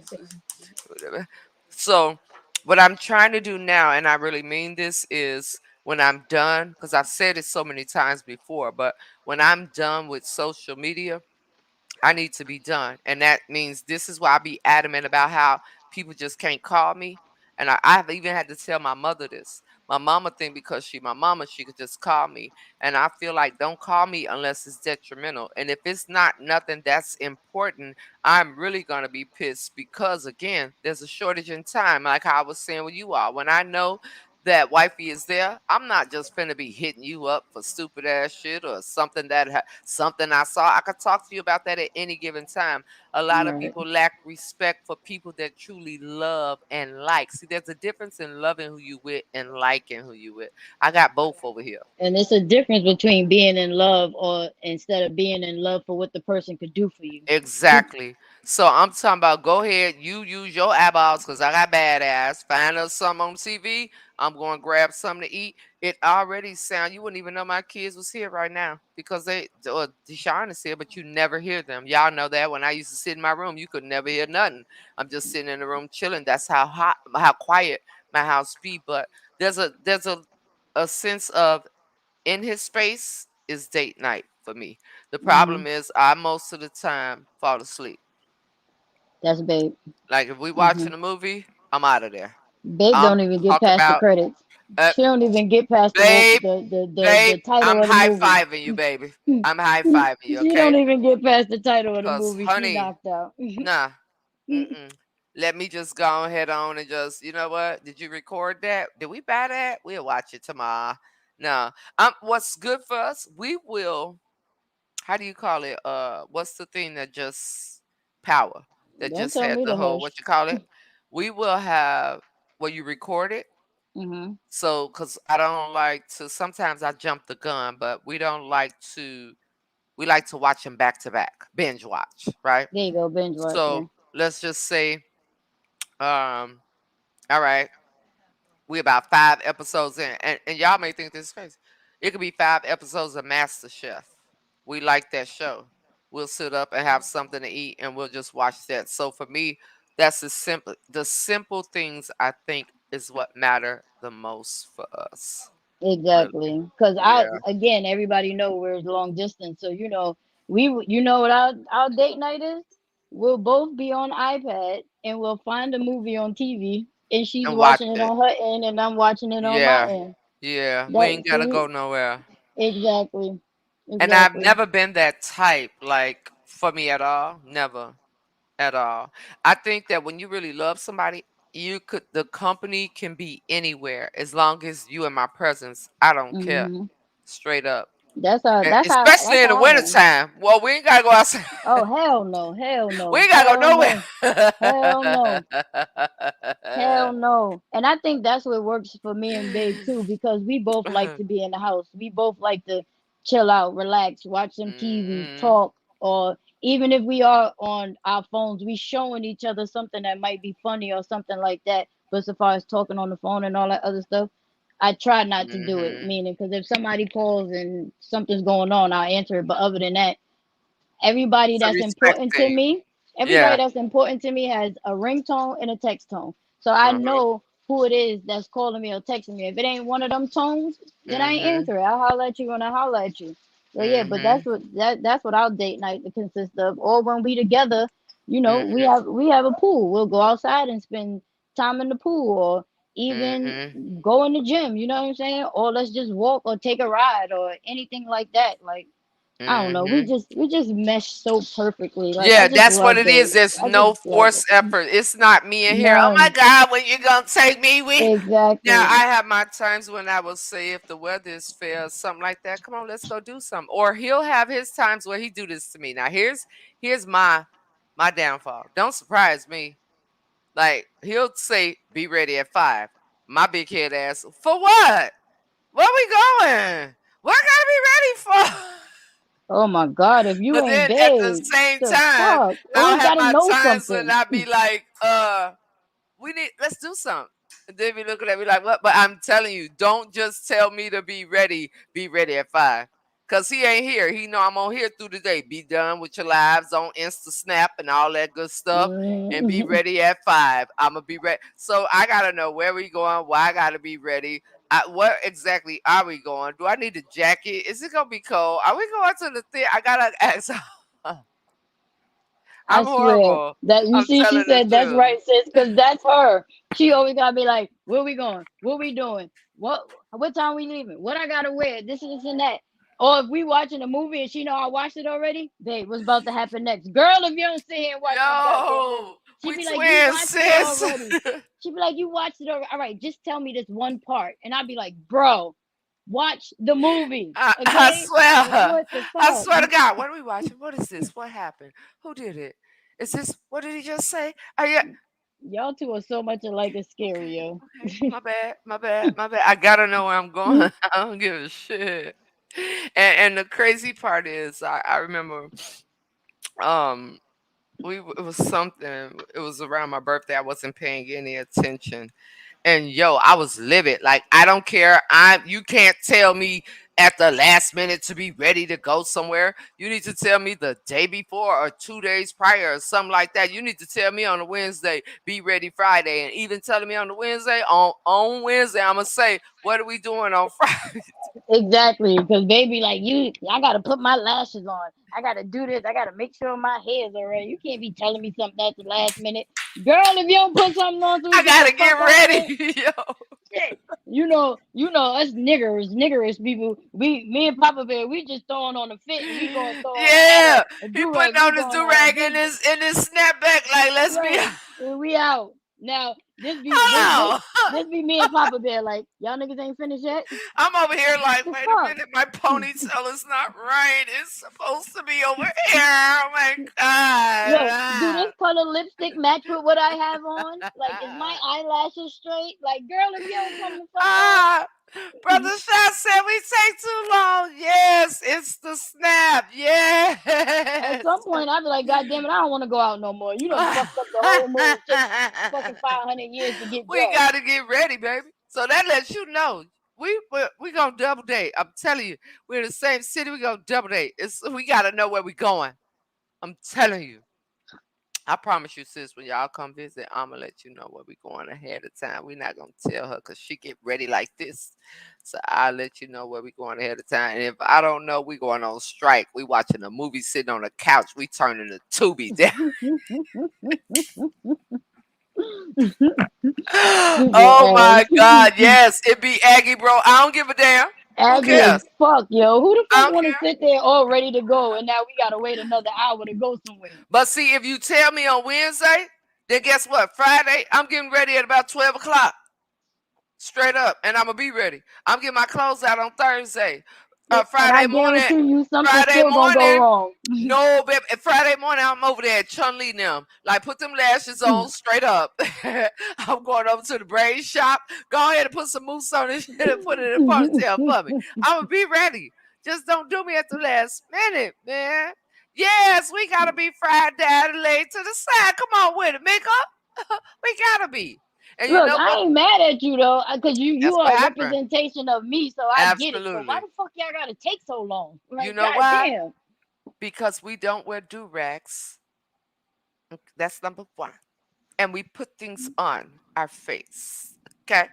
Speaker 1: Whatever. So, what I'm trying to do now, and I really mean this, is when I'm done, because I've said it so many times before, but when I'm done with social media, I need to be done. And that means this is why I be adamant about how people just can't call me. And I've even had to tell my mother this. My mama think because she my mama, she could just call me. And I feel like don't call me unless it's detrimental. And if it's not nothing that's important, I'm really gonna be pissed because again, there's a shortage in time. Like how I was saying with you all. When I know that wifey is there, I'm not just finna be hitting you up for stupid ass shit or something something I saw. I could talk to you about that at any given time. A lot of
Speaker 2: Right.
Speaker 1: people lack respect for people that truly love and like. See, there's a difference in loving who you with and liking who you with. I got both over here.
Speaker 2: And it's a difference between being in love or instead of being in love for what the person could do for you.
Speaker 1: Exactly. So I'm talking about go ahead, you use your eyeballs because I got bad ass. Find us something on TV. I'm going to grab something to eat. It already sound, you wouldn't even know my kids was here right now because Deshaun is here, but you never hear them. Y'all know that when I used to sit in my room, you could never hear nothing. I'm just sitting in the room chilling. That's how hot, how quiet my house be. But there's a sense of in his space is date night for me. The
Speaker 2: Hmm.
Speaker 1: problem is I most of the time fall asleep.
Speaker 2: That's babe.
Speaker 1: Like if we
Speaker 2: Hmm.
Speaker 1: watching a movie, I'm out of there.
Speaker 2: Babe
Speaker 1: I'm
Speaker 2: don't even get
Speaker 1: talking
Speaker 2: past the
Speaker 1: about
Speaker 2: credits.
Speaker 1: uh,
Speaker 2: She don't even get past
Speaker 1: babe,
Speaker 2: the
Speaker 1: babe.
Speaker 2: title
Speaker 1: I'm
Speaker 2: of the
Speaker 1: high
Speaker 2: movie.
Speaker 1: fiving you, baby. I'm high fiving you,
Speaker 2: She don't
Speaker 1: okay?
Speaker 2: even get past the title of the
Speaker 1: Cause
Speaker 2: movie. She
Speaker 1: honey,
Speaker 2: knocked out.
Speaker 1: nah, mm-mm. Let me just go ahead on and just, you know what? Did you record that? Did we buy that? We'll watch it tomorrow. No. What's good for us? We will how do you call it? What's the thing that just power that
Speaker 2: Don't
Speaker 1: just
Speaker 2: tell
Speaker 1: had
Speaker 2: me
Speaker 1: the
Speaker 2: to
Speaker 1: whole
Speaker 2: hush.
Speaker 1: what you call it? We will have you record it.
Speaker 2: Hmm.
Speaker 1: So, cause I don't like to. Sometimes I jump the gun, but we don't like to. We like to watch them back to back, binge watch, right?
Speaker 2: There you go, binge watch. Yeah.
Speaker 1: So let's just say, all right, we about 5 episodes in, and y'all may think this is crazy. It could be 5 episodes of Master Chef. We like that show. We'll sit up and have something to eat, and we'll just watch that. So for me, that's the simple things I think is what matter the most for us. Really,
Speaker 2: Exactly. Because I
Speaker 1: yeah.
Speaker 2: again, everybody know we're long distance, so you know what our date night is. We'll both be on iPad and we'll find a movie on TV, and she's
Speaker 1: And watch
Speaker 2: watching it
Speaker 1: it.
Speaker 2: on her end, and I'm watching it on my
Speaker 1: Yeah,
Speaker 2: end.
Speaker 1: yeah. We
Speaker 2: That
Speaker 1: ain't gotta
Speaker 2: see
Speaker 1: go nowhere.
Speaker 2: exactly,
Speaker 1: And I've
Speaker 2: exactly,
Speaker 1: never been that type, like for me at all. Never. At all. I think that when you really love somebody, the company can be anywhere as long as you in my presence. I don't care.
Speaker 2: hmm.
Speaker 1: Straight up.
Speaker 2: That's how
Speaker 1: And
Speaker 2: that's how
Speaker 1: especially
Speaker 2: that's
Speaker 1: in the
Speaker 2: how I am.
Speaker 1: wintertime. Well, we ain't gotta go outside.
Speaker 2: Oh hell no, hell
Speaker 1: We
Speaker 2: no,
Speaker 1: ain't gotta
Speaker 2: hell
Speaker 1: go
Speaker 2: no, hell no. Hell
Speaker 1: nowhere.
Speaker 2: no. And I think that's what works for me and Babe too, because we both like to be in the house. We both like to chill out, relax, watch some TV,
Speaker 1: Hmm.
Speaker 2: talk, or even if we are on our phones, we showing each other something that might be funny or something like that. But as far as talking on the phone and all that other stuff, I try not to do it.
Speaker 1: Hmm.
Speaker 2: Meaning, because if somebody calls and something's going on, I'll answer it. But other than that, everybody
Speaker 1: It's a
Speaker 2: that's
Speaker 1: respect
Speaker 2: important to
Speaker 1: thing.
Speaker 2: me, Everybody
Speaker 1: Yeah.
Speaker 2: that's important to me has a ringtone and a text tone. So I
Speaker 1: Uh-huh.
Speaker 2: know who it is that's calling me or texting me. If it ain't one of them tones, then I ain't
Speaker 1: Mhm.
Speaker 2: answer it. I'll holler at you when I holler at you. So yeah, but
Speaker 1: Mhm.
Speaker 2: that's what our date night consists of. Or when we together,
Speaker 1: Mhm.
Speaker 2: we have a pool. We'll go outside and spend time in the pool, or even
Speaker 1: Mhm.
Speaker 2: go in the gym. You know what I'm saying? Or let's just walk or take a ride or anything like that. Like I don't know.
Speaker 1: Mhm.
Speaker 2: We just mesh so perfectly. Like I
Speaker 1: Yeah,
Speaker 2: just
Speaker 1: that's what
Speaker 2: love
Speaker 1: it is.
Speaker 2: it.
Speaker 1: There's
Speaker 2: I just
Speaker 1: no
Speaker 2: love it.
Speaker 1: forced effort. It's not me in here. Oh my
Speaker 2: None.
Speaker 1: God, when you gonna take me? We now
Speaker 2: Exactly.
Speaker 1: I have my times when I will say if the weather is fair, something like that. Come on, let's go do something. Or he'll have his times where he do this to me. Now here's my downfall. Don't surprise me. Like he'll say, "Be ready at 5." My big head ass, for what? Where we going? What I gotta be ready for?
Speaker 2: Oh my God, if you
Speaker 1: But
Speaker 2: ain't
Speaker 1: then at the
Speaker 2: babe,
Speaker 1: same
Speaker 2: the
Speaker 1: time,
Speaker 2: fuck?
Speaker 1: I'll
Speaker 2: Always
Speaker 1: have
Speaker 2: gotta
Speaker 1: my
Speaker 2: know
Speaker 1: times when
Speaker 2: something.
Speaker 1: I be like, let's do something. And they be looking at me like, what? But I'm telling you, don't just tell me to be ready. Be ready at 5. Cause he ain't here. He know I'm on here through the day. Be done with your lives on Insta Snap and all that good stuff. And be
Speaker 2: Mm.
Speaker 1: ready at 5. I'ma be ready. So I gotta know where we going, why I gotta be ready. Where exactly are we going? Do I need a jacket? Is it gonna be cold? Are we going to the thing? I gotta ask.
Speaker 2: I
Speaker 1: I'm
Speaker 2: swear
Speaker 1: horrible.
Speaker 2: that you
Speaker 1: I'm
Speaker 2: see, she
Speaker 1: telling the
Speaker 2: said that's
Speaker 1: truth.
Speaker 2: right, sis, because that's her. She always gotta be like, where we going? What we doing? What time we leaving? What I gotta wear? This and that. Or if we watching a movie and she know I watched it already, babe, what's about to happen next? Girl, if you don't sit here and watch this goddamn movie,
Speaker 1: Yo,
Speaker 2: she
Speaker 1: we
Speaker 2: be like, you
Speaker 1: twins,
Speaker 2: watched it
Speaker 1: sis.
Speaker 2: already. She be like, you watched it already. All right, just tell me this one part, and I'd be like, bro, watch the movie,
Speaker 1: I
Speaker 2: okay? Like
Speaker 1: swear.
Speaker 2: what the
Speaker 1: I
Speaker 2: fuck?
Speaker 1: swear to God. What are we watching? What is this? What happened? Who did it? Is this, what did he just say? Are you,
Speaker 2: Y'all two are so much alike. It's scary,
Speaker 1: okay,
Speaker 2: yo.
Speaker 1: okay. My bad, my bad, my bad. I gotta know where I'm going. I don't give a shit. And the crazy part is, I remember, um, it was something. It was around my birthday. I wasn't paying any attention, and yo, I was livid. Like I don't care. You can't tell me at the last minute to be ready to go somewhere. You need to tell me the day before or 2 days prior or something like that. You need to tell me on a Wednesday, be ready Friday, and even telling me on the Wednesday, on Wednesday, I'ma say, what are we doing on Friday?
Speaker 2: Exactly, because baby, like you, I gotta put my lashes on. I gotta do this. I gotta make sure my hair's alright. You can't be telling me something at the last minute, girl. If you don't put something on, so we
Speaker 1: I
Speaker 2: get the
Speaker 1: gotta
Speaker 2: fuck out of here.
Speaker 1: get ready, yo.
Speaker 2: Shit. You know us niggers people. Me and Papa Bear, we just throwing on a fit and we gonna throw on
Speaker 1: Yeah,
Speaker 2: a
Speaker 1: he
Speaker 2: do rag.
Speaker 1: putting
Speaker 2: We
Speaker 1: on his
Speaker 2: going
Speaker 1: do
Speaker 2: on our
Speaker 1: rag
Speaker 2: business.
Speaker 1: in his snapback. Like, let's be.
Speaker 2: Right. And we out. Now
Speaker 1: Hold on.
Speaker 2: this be me and Papa Bear. Like y'all niggas ain't finished yet.
Speaker 1: I'm over here like,
Speaker 2: The
Speaker 1: wait a
Speaker 2: fuck.
Speaker 1: minute, my ponytail is not right. It's supposed to be over here. Oh my god.
Speaker 2: Look, do this
Speaker 1: Ah.
Speaker 2: color lipstick match with what I have on? Like, is my eyelashes straight? Like, girl, if you don't come the fuck on.
Speaker 1: Ah. Brother Shot said we take too long. Yes, it's the snap.
Speaker 2: At
Speaker 1: Yes.
Speaker 2: some point, I'd be like, God damn it, I don't want to go out no more. You done fucked up the whole mood. It takes fucking 500 years to get
Speaker 1: We
Speaker 2: dressed.
Speaker 1: gotta get ready, baby. So that lets you know we gonna double date. I'm telling you, we're in the same city. We gonna double date. We gotta know where we going. I'm telling you. I promise you, sis, when y'all come visit, I'ma let you know where we going ahead of time. We're not gonna tell her because she get ready like this. So I'll let you know where we going ahead of time. And if I don't know, we going on strike. We watching a movie sitting on the couch. We turning the Tubi down.
Speaker 2: Stupid
Speaker 1: Oh
Speaker 2: ass.
Speaker 1: my God, yes, it be Aggie, bro. I don't give a damn. Who
Speaker 2: Aggy as
Speaker 1: cares?
Speaker 2: fuck, yo. Who the
Speaker 1: I
Speaker 2: fuck
Speaker 1: don't
Speaker 2: want to
Speaker 1: care.
Speaker 2: sit there all ready to go and now we gotta wait another hour to go somewhere?
Speaker 1: But see, if you tell me on Wednesday, then guess what? Friday, I'm getting ready at about 12 o'clock. Straight up, and I'm gonna be ready. I'm getting my clothes out on Thursday.
Speaker 2: And I
Speaker 1: Friday morning,
Speaker 2: guarantee you something's
Speaker 1: Friday
Speaker 2: still gonna go
Speaker 1: morning.
Speaker 2: wrong.
Speaker 1: No, baby. Friday morning, I'm over there at Chun Li now. Like, put them lashes on straight up. I'm going over to the braid shop. Go ahead and put some mousse on this shit and put it in a ponytail for me. I'm gonna be ready. Just don't do me at the last minute, man. Yes, we gotta be fried down and laid to the side. Come on with it, Mika. We gotta be. And you
Speaker 2: Look,
Speaker 1: know
Speaker 2: I
Speaker 1: what?
Speaker 2: ain't mad at you though, cause you
Speaker 1: That's
Speaker 2: are
Speaker 1: what
Speaker 2: a
Speaker 1: happened.
Speaker 2: representation of me, so I get it. But why
Speaker 1: Absolutely.
Speaker 2: the fuck y'all gotta take so long?
Speaker 1: You
Speaker 2: Like,
Speaker 1: know why?
Speaker 2: goddamn.
Speaker 1: Because we don't wear do rags. That's number one. And we put things on our face. Okay.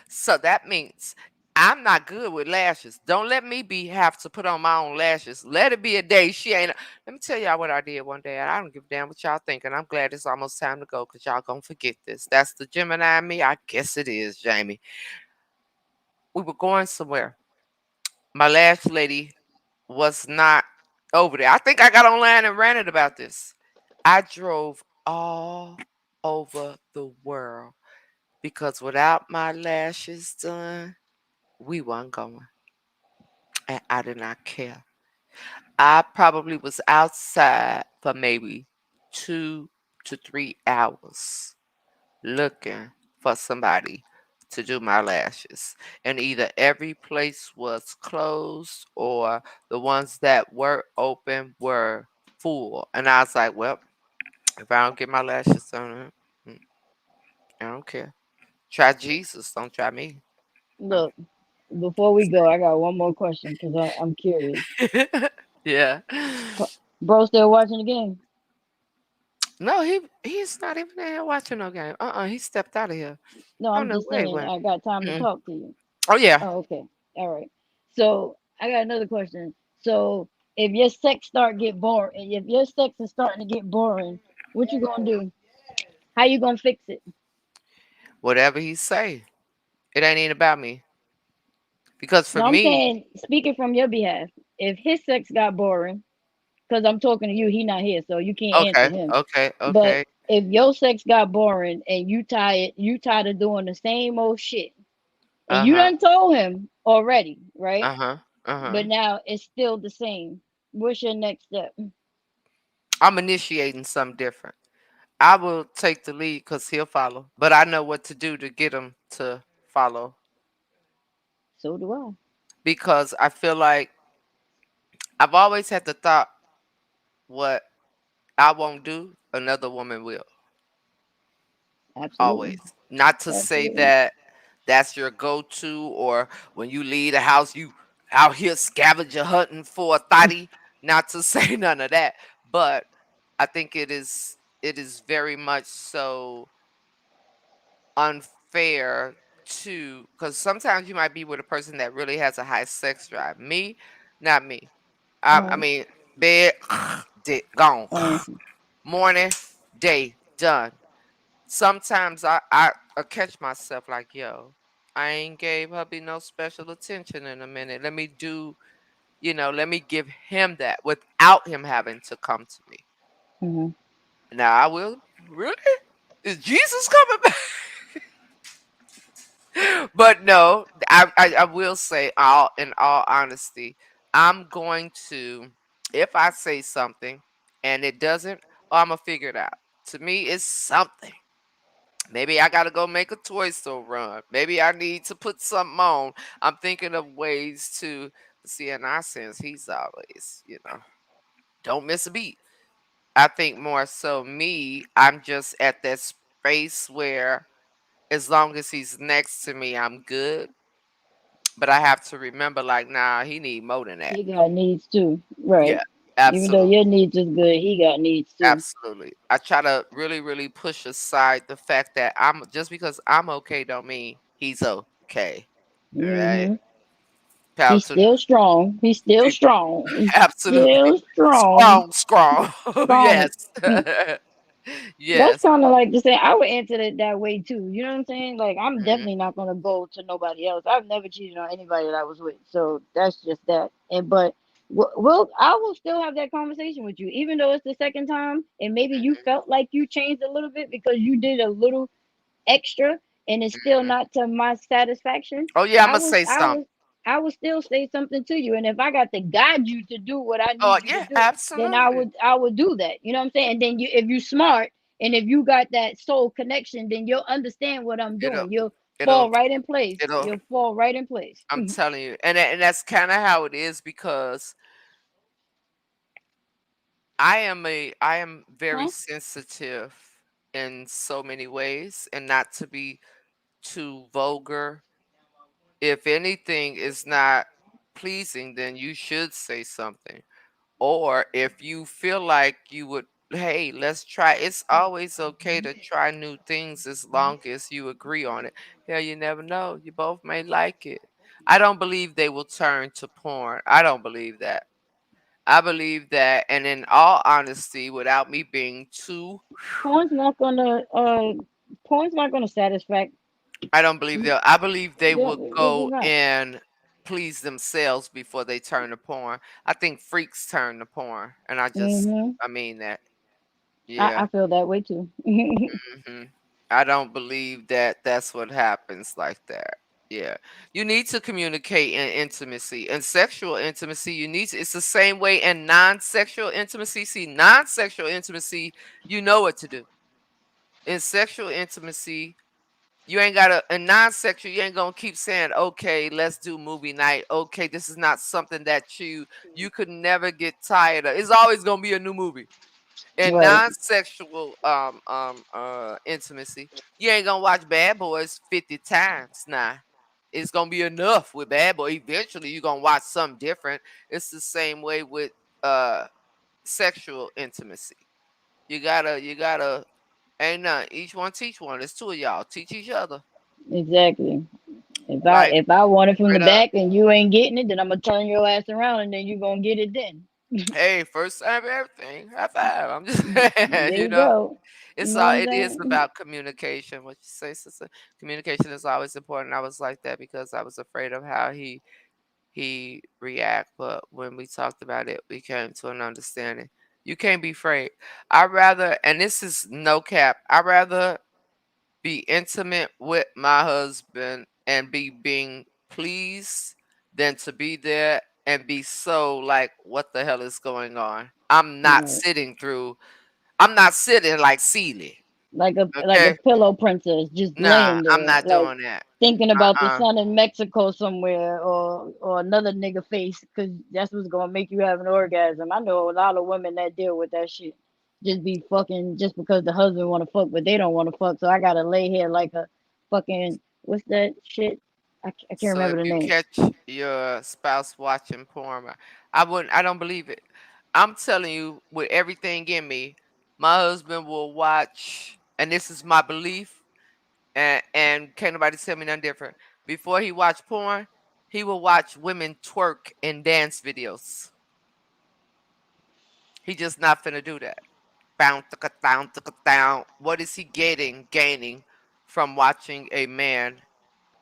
Speaker 1: So that means I'm not good with lashes. Don't let me be have to put on my own lashes. Let it be a day she ain't. Let me tell y'all what I did one day. And I don't give a damn what y'all think. And I'm glad it's almost time to go because y'all gonna forget this. That's the Gemini in me. I guess it is, Jamie. We were going somewhere. My lash lady was not over there. I think I got online and ranted about this. I drove all over the world because without my lashes done, we weren't going. And I did not care. I probably was outside for maybe 2 to 3 hours looking for somebody to do my lashes. And either every place was closed or the ones that were open were full. And I was like, well, if I don't get my lashes done, I don't care. Try Jesus, don't try me. Uh,
Speaker 2: Look, before we go, I got one more question because I'm curious.
Speaker 1: yeah.
Speaker 2: Bro, still watching the game?
Speaker 1: No, he's not even in here watching no game. He stepped out of here.
Speaker 2: No,
Speaker 1: I don't
Speaker 2: I'm
Speaker 1: know
Speaker 2: just
Speaker 1: where he
Speaker 2: saying
Speaker 1: went.
Speaker 2: I got time to
Speaker 1: Mm.
Speaker 2: talk to you.
Speaker 1: Oh yeah.
Speaker 2: Oh, okay. All right. So I got another question. So if your sex start get boring, if your sex is starting to get boring, what you gonna do? How you gonna fix it?
Speaker 1: Whatever he say, it ain't even about me. Because for
Speaker 2: No, I'm
Speaker 1: me,
Speaker 2: saying speaking from your behalf. If his sex got boring, because I'm talking to you, he not here, so you can't answer
Speaker 1: okay,
Speaker 2: him.
Speaker 1: okay,
Speaker 2: But
Speaker 1: okay.
Speaker 2: if your sex got boring and you tired of doing the same old shit, and
Speaker 1: Uh
Speaker 2: you
Speaker 1: huh.
Speaker 2: done told him already, right?
Speaker 1: Uh huh. Uh
Speaker 2: But
Speaker 1: huh.
Speaker 2: now it's still the same. What's your next step?
Speaker 1: I'm initiating something different. I will take the lead because he'll follow, but I know what to do to get him to follow
Speaker 2: So do I.
Speaker 1: because I feel like I've always had the thought what I won't do, another woman will.
Speaker 2: Absolutely.
Speaker 1: Always. Not to say
Speaker 2: Absolutely.
Speaker 1: that that's your go-to or when you leave the house, you out here scavenger hunting for a thotty. Not to say none of that, but I think it is very much so unfair to because sometimes you might be with a person that really has a high sex drive. Me, not me. I
Speaker 2: Right.
Speaker 1: mean, bed, gone.
Speaker 2: Um,
Speaker 1: Morning, day, done. Sometimes I catch myself like, yo, I ain't gave hubby no special attention in a minute. Let me do, let me give him that without him having to come to me.
Speaker 2: mhm.
Speaker 1: Now I will really? Is Jesus coming back? But no, I will say all in all honesty, I'm going to if I say something and it doesn't, oh, I'm gonna figure it out. To me, it's something. Maybe I gotta go make a toy store run. Maybe I need to put something on. I'm thinking of ways to see in our sense, he's always, don't miss a beat. I think more so me, I'm just at that space where as long as he's next to me, I'm good. But I have to remember, like, nah, he need more than that.
Speaker 2: He got needs too.
Speaker 1: Yeah,
Speaker 2: Right. Even though
Speaker 1: absolutely.
Speaker 2: your needs is good, he got needs too.
Speaker 1: Absolutely. I try to really, really push aside the fact that I'm just because I'm okay don't mean he's okay. All right.
Speaker 2: Hmm.
Speaker 1: Power
Speaker 2: He's
Speaker 1: to the
Speaker 2: still strong. He's still strong. He's
Speaker 1: absolutely
Speaker 2: still strong.
Speaker 1: strong, strong.
Speaker 2: Strong.
Speaker 1: Yes.
Speaker 2: Mm. That's
Speaker 1: Yes.
Speaker 2: kind of like the same. I would answer it that way too. You know what I'm saying? Like, I'm
Speaker 1: Mhm.
Speaker 2: definitely not gonna go to nobody else. I've never cheated on anybody that I was with, so that's just that. And but I will still have that conversation with you, even though it's the second time, and maybe you felt like you changed a little bit because you did a little extra, and it's still
Speaker 1: Mhm.
Speaker 2: not to my satisfaction.
Speaker 1: Oh yeah, I'm
Speaker 2: I
Speaker 1: gonna
Speaker 2: was,
Speaker 1: say
Speaker 2: I
Speaker 1: something.
Speaker 2: was, I would still say something to you, and if I got to guide you to do what I
Speaker 1: Oh
Speaker 2: need you to
Speaker 1: yeah,
Speaker 2: do, then I
Speaker 1: absolutely.
Speaker 2: would, I would do that. You know what I'm saying? And then you, if you smart, and if you got that soul connection, then you'll understand what I'm
Speaker 1: It'll
Speaker 2: doing. You'll
Speaker 1: it'll
Speaker 2: fall right in place.
Speaker 1: it'll
Speaker 2: You'll fall right in place.
Speaker 1: I'm telling you. And that's kind of how it is because I am very
Speaker 2: Huh?
Speaker 1: sensitive in so many ways and not to be too vulgar. If anything is not pleasing, then you should say something. Or if you feel like you would hey, let's try. It's always okay to try new things as long as you agree on it. Hell, you never know. You both may like it. I don't believe they will turn to porn. I don't believe that. I believe that, and in all honesty, without me being too,
Speaker 2: Porn's not gonna porn's not gonna satisfy.
Speaker 1: I don't believe they'll. I believe they
Speaker 2: Yeah,
Speaker 1: will
Speaker 2: this is
Speaker 1: go
Speaker 2: not.
Speaker 1: and please themselves before they turn to porn. I think freaks turn to porn, and
Speaker 2: Hmm.
Speaker 1: I mean that.
Speaker 2: I
Speaker 1: Yeah.
Speaker 2: feel that way too.
Speaker 1: Hmm. I don't believe that that's what happens like that. Yeah. You need to communicate in intimacy. In sexual intimacy, you need to, it's the same way in non-sexual intimacy. See, non-sexual intimacy, you know what to do. In sexual intimacy, you ain't gotta in non-sexual, you ain't gonna keep saying, okay, let's do movie night. Okay, this is not something that you could never get tired of. It's always gonna be a new movie. In
Speaker 2: Right.
Speaker 1: non-sexual intimacy, you ain't gonna watch Bad Boys 50 times. Nah. It's gonna be enough with Bad Boy. Eventually you're gonna watch something different. It's the same way with uh sexual intimacy. You gotta ain't none. Each one teach one. It's two of y'all. Teach each other.
Speaker 2: Exactly. If I
Speaker 1: Like
Speaker 2: if I want it from the
Speaker 1: straight up.
Speaker 2: back and you ain't getting it, then I'm gonna turn your ass around and then you gonna get it then.
Speaker 1: Hey, first time everything. High five. I'm just saying,
Speaker 2: There you go. You
Speaker 1: it's
Speaker 2: know what
Speaker 1: all
Speaker 2: I'm
Speaker 1: it is
Speaker 2: saying?
Speaker 1: about communication. What you say, sister? Communication is always important. I was like that because I was afraid of how he react, but when we talked about it, we came to an understanding. You can't be afraid. I rather, and this is no cap. I rather be intimate with my husband and be being pleased than to be there and be so like, what the hell is going on?
Speaker 2: Right.
Speaker 1: I'm not sitting like Celie.
Speaker 2: Like a
Speaker 1: Okay.
Speaker 2: pillow princess just
Speaker 1: Nah,
Speaker 2: laying
Speaker 1: I'm
Speaker 2: there,
Speaker 1: not
Speaker 2: like
Speaker 1: doing that.
Speaker 2: thinking about the
Speaker 1: Uh-uh.
Speaker 2: sun in Mexico somewhere, or another nigga face, because that's what's gonna make you have an orgasm. I know a lot of women that deal with that shit. Just be fucking just because the husband want to fuck, but they don't want to fuck. So I gotta lay here like a fucking what's that shit? I can't
Speaker 1: So
Speaker 2: remember
Speaker 1: if
Speaker 2: the
Speaker 1: you
Speaker 2: name.
Speaker 1: catch your spouse watching porn, I wouldn't. I don't believe it. I'm telling you, with everything in me, my husband will watch, and this is my belief, and can't nobody tell me nothing different. Before he watch porn, he will watch women twerk in dance videos. He just not finna do that. Bound, ticka, down, ticka, down. What is he gaining from watching a man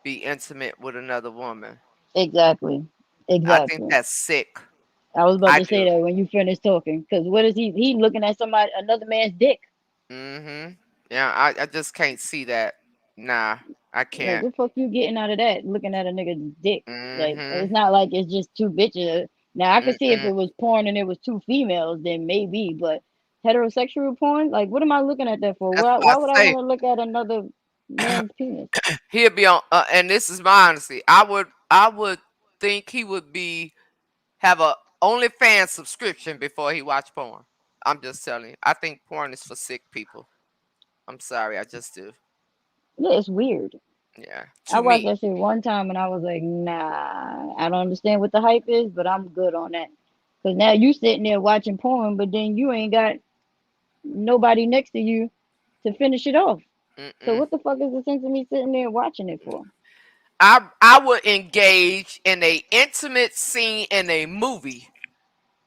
Speaker 1: be intimate with another woman?
Speaker 2: Exactly.
Speaker 1: I think
Speaker 2: Exactly.
Speaker 1: that's sick.
Speaker 2: I was about
Speaker 1: I
Speaker 2: to say
Speaker 1: do.
Speaker 2: that when you finish talking, because what is he looking at somebody another man's dick?
Speaker 1: Mm-hmm. Yeah, I just can't see that. Nah, I
Speaker 2: Like,
Speaker 1: can't.
Speaker 2: what the fuck you getting out of that? Looking at a nigga's dick. Like,
Speaker 1: Mm-hmm.
Speaker 2: it's not like it's just two bitches. Now, I could see if
Speaker 1: Mm-mm.
Speaker 2: it was porn and it was two females, then maybe, but heterosexual porn? Like, what am I looking at that for?
Speaker 1: That's
Speaker 2: Why,
Speaker 1: why I
Speaker 2: why would I
Speaker 1: say
Speaker 2: want to look at another man's penis?
Speaker 1: he'll be on. And this is my honesty. I would think he would be have a OnlyFans subscription before he watch porn. I'm just telling you. I think porn is for sick people. I'm sorry, I just do.
Speaker 2: Yeah, it's weird.
Speaker 1: Yeah,
Speaker 2: I
Speaker 1: to
Speaker 2: watched
Speaker 1: me.
Speaker 2: that shit one time and I was like, nah, I don't understand what the hype is, but I'm good on that. Because now you sitting there watching porn, but then you ain't got nobody next to you to finish it off. So
Speaker 1: Mm-mm.
Speaker 2: what the fuck is the sense of me sitting there watching it for?
Speaker 1: I would engage in a intimate scene in a movie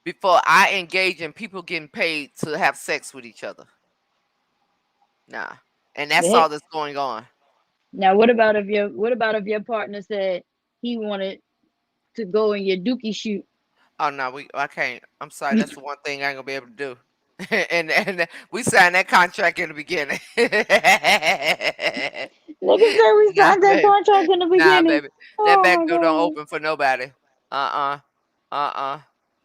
Speaker 1: before I engage in people getting paid to have sex with each other. Nah. And
Speaker 2: But
Speaker 1: that's all
Speaker 2: hey,
Speaker 1: that's going on.
Speaker 2: now what about if your partner said he wanted to go in your dookie shoot?
Speaker 1: Oh no, I can't. I'm sorry. That's the one thing I ain't gonna be able to do. And we signed that contract in the beginning.
Speaker 2: Nigga said we
Speaker 1: Nah,
Speaker 2: signed that
Speaker 1: baby.
Speaker 2: contract in the
Speaker 1: Nah,
Speaker 2: beginning.
Speaker 1: baby. That
Speaker 2: Oh
Speaker 1: back
Speaker 2: my
Speaker 1: door don't
Speaker 2: god.
Speaker 1: open for nobody. Uh-uh. Uh-uh.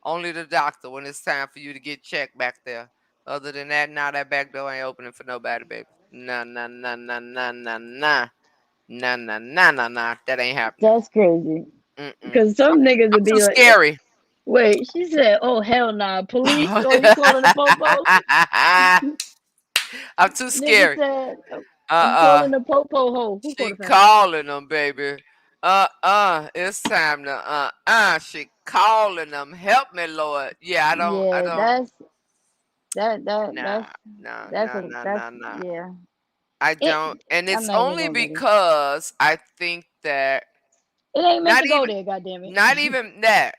Speaker 1: Only the doctor when it's time for you to get checked back there. Other than that, now that back door ain't opening for nobody, baby. Nah, nah, nah, nah, nah, nah, nah. Nah, nah, nah, nah, nah. That ain't happening.
Speaker 2: That's crazy.
Speaker 1: Mm-mm.
Speaker 2: Cause some niggas
Speaker 1: I'm
Speaker 2: would
Speaker 1: too
Speaker 2: be like,
Speaker 1: scary.
Speaker 2: wait, she said, oh hell nah, police? Oh, you calling the popo?
Speaker 1: I'm too
Speaker 2: Nigga
Speaker 1: scary.
Speaker 2: said, I'm
Speaker 1: Uh-uh.
Speaker 2: calling the popo hoe. Who called
Speaker 1: She
Speaker 2: the popo?
Speaker 1: calling them, baby. It's time to she calling them. Help me, Lord. Yeah, I
Speaker 2: Yeah,
Speaker 1: don't
Speaker 2: that's
Speaker 1: Nah, nah, nah, nah,
Speaker 2: that's
Speaker 1: nah, nah.
Speaker 2: yeah.
Speaker 1: I
Speaker 2: It
Speaker 1: don't, and
Speaker 2: I'm
Speaker 1: it's
Speaker 2: not even
Speaker 1: only
Speaker 2: gonna go there.
Speaker 1: because I think that
Speaker 2: It ain't meant
Speaker 1: not
Speaker 2: to go
Speaker 1: even,
Speaker 2: there, goddamn
Speaker 1: not
Speaker 2: it.
Speaker 1: even that.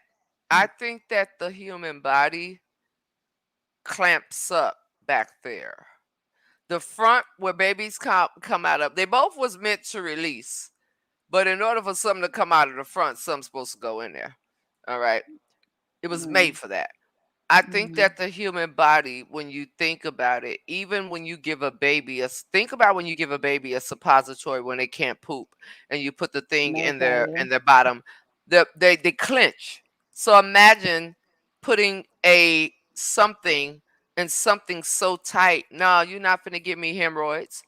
Speaker 1: I think that the human body clamps up back there. The front where babies come out of, they both was meant to release. But in order for something to come out of the front, something's supposed to go in there. All right. It was
Speaker 2: Mm,
Speaker 1: made for that. I think
Speaker 2: mm,
Speaker 1: that the human body, when you think about it, even when you give a baby think about when you give a baby a suppository when they can't poop, and you put the thing in their
Speaker 2: Medicated.
Speaker 1: bottom, they clench. So imagine putting a something in something so tight. No, you're not gonna give me hemorrhoids.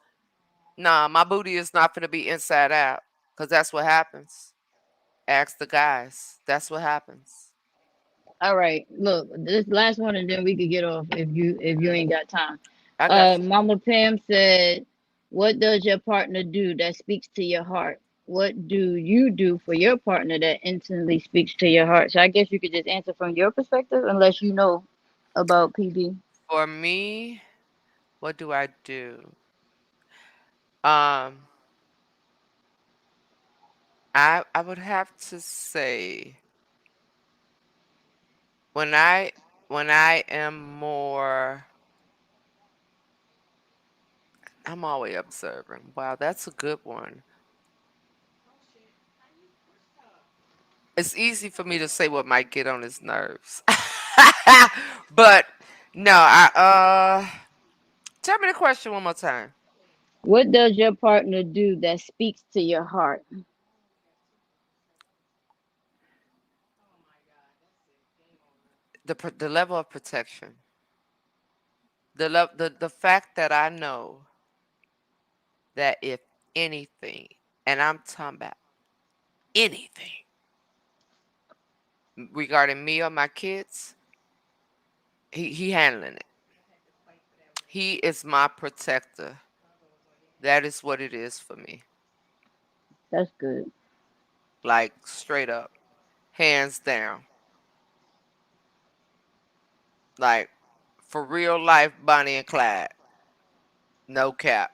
Speaker 1: Nah, my booty is not gonna be inside out, because that's what happens. Ask the guys. That's what happens.
Speaker 2: All right, look, this last one, and then we could get off if you
Speaker 1: Mhm.
Speaker 2: ain't got time.
Speaker 1: I got you.
Speaker 2: Mama Pam said, "What does your partner do that speaks to your heart? What do you do for your partner that instantly speaks to your heart?" So I guess you could just answer from your perspective, unless you know about PB.
Speaker 1: For me, what do I do? Um, I would have to say when I am more, I'm always observing. Wow, that's a good one. It's easy for me to say what might get on his nerves. But no, tell me the question one more time.
Speaker 2: What does your partner do that speaks to your heart?
Speaker 1: The level of protection. The fact that I know that if anything, and I'm talking about anything regarding me or my kids, he handling it. He is my protector. That is what it is for me.
Speaker 2: That's good.
Speaker 1: Like straight up, hands down. Like for real life, Bonnie and Clyde. No cap.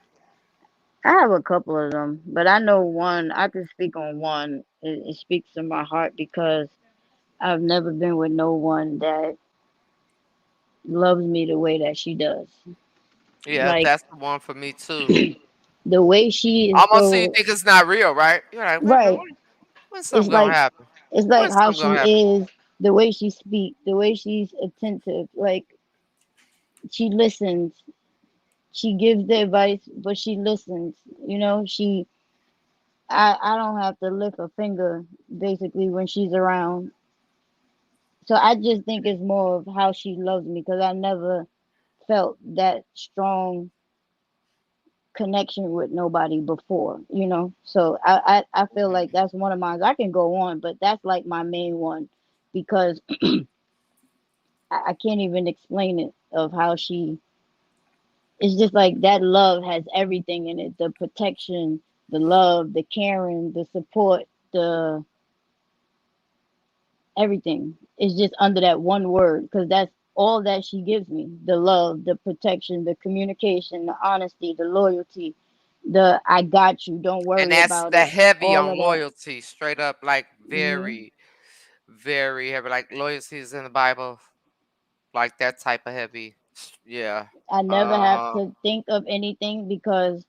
Speaker 2: I have a couple of them, but I know one. I can speak on one. It speaks to my heart because I've never been with no one that loves me the way that she does.
Speaker 1: Yeah,
Speaker 2: Like
Speaker 1: that's the one for me too.
Speaker 2: the way she is
Speaker 1: Almost so you
Speaker 2: so
Speaker 1: think it's not real, right? You're like, wait a minute,
Speaker 2: right.
Speaker 1: when's
Speaker 2: It's
Speaker 1: something gonna
Speaker 2: like
Speaker 1: happen?
Speaker 2: it's like
Speaker 1: When's
Speaker 2: how
Speaker 1: something
Speaker 2: she
Speaker 1: gonna happen?
Speaker 2: is, the way she speaks, the way she's attentive. Like she listens. She gives the advice, but she listens. You know, I don't have to lift a finger basically when she's around. So I just think it's more of how she loves me because I never felt that strong connection with nobody before, you know. So I feel like
Speaker 1: Mhm.
Speaker 2: that's one of mine. I can go on, but that's like my main one because I can't even explain it of how she. It's just like that love has everything in it: the protection, the love, the caring, the support, the everything. It's just under that one word because that's all that she gives me: the love, the protection, the communication, the honesty, the loyalty, the I got you, don't
Speaker 1: And
Speaker 2: worry
Speaker 1: that's
Speaker 2: about
Speaker 1: the
Speaker 2: it,
Speaker 1: heavy
Speaker 2: all
Speaker 1: on
Speaker 2: of that.
Speaker 1: loyalty, straight up, like
Speaker 2: Hmm.
Speaker 1: very, very heavy. Like loyalty is in the Bible, like that type of heavy. Yeah.
Speaker 2: I never have
Speaker 1: Uh,
Speaker 2: to think of anything because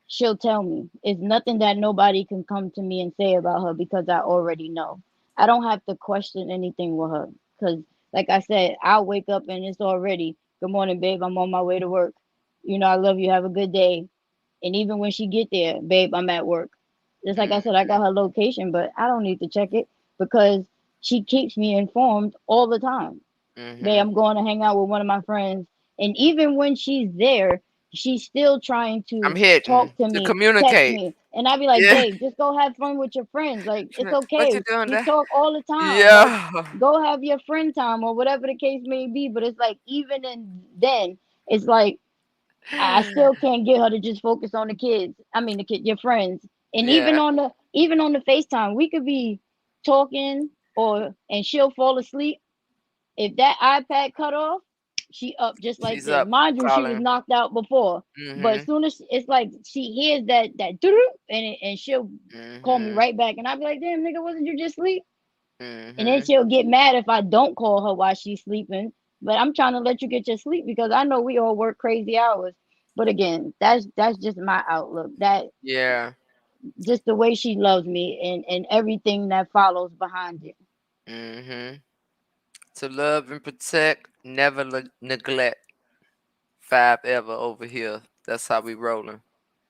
Speaker 2: she'll tell me. It's nothing that nobody can come to me and say about her because I already know. I don't have to question anything with her because, like I said, I'll wake up and it's already, good morning, babe. I'm on my way to work. You know, I love you. Have a good day. And even when she get there, babe, I'm at work. Just like I said, I got
Speaker 1: mhm,
Speaker 2: her location, but I don't need to check it because she keeps me informed all the time. Babe,
Speaker 1: mhm.
Speaker 2: I'm going to hang out with one of my friends. And even when she's there, she's still trying
Speaker 1: I'm
Speaker 2: to
Speaker 1: hitting
Speaker 2: talk to
Speaker 1: to
Speaker 2: me, text
Speaker 1: communicate.
Speaker 2: me. And I'd be like,
Speaker 1: Yeah.
Speaker 2: babe, just go have fun with your friends. Like, it's
Speaker 1: What you
Speaker 2: okay.
Speaker 1: doing
Speaker 2: We
Speaker 1: there?
Speaker 2: talk all the time. Like,
Speaker 1: Yeah.
Speaker 2: go have your friend time or whatever the case may be. But it's like, even in then, it's like, I still can't get her to just focus on the kids. I mean, the kid, your friends, and
Speaker 1: Yeah.
Speaker 2: even on the FaceTime, we could be talking or and she'll fall asleep. If that iPad cut off, she up just like
Speaker 1: She's
Speaker 2: this.
Speaker 1: up
Speaker 2: Mind you, she was
Speaker 1: calling.
Speaker 2: knocked out before, but as
Speaker 1: Mhm.
Speaker 2: soon as it's like she hears that doo-doo, and she'll call me
Speaker 1: Mhm.
Speaker 2: right back, and I'll be like, damn nigga, wasn't you just asleep? And then
Speaker 1: Mhm.
Speaker 2: she'll get mad if I don't call her while she's sleeping. But I'm trying to let you get your sleep because I know we all work crazy hours. But again, that's just my outlook. That
Speaker 1: Yeah.
Speaker 2: just the way she loves me and everything that follows behind it.
Speaker 1: Mhm. To love and protect, never neglect. Five ever over here. That's how we rolling.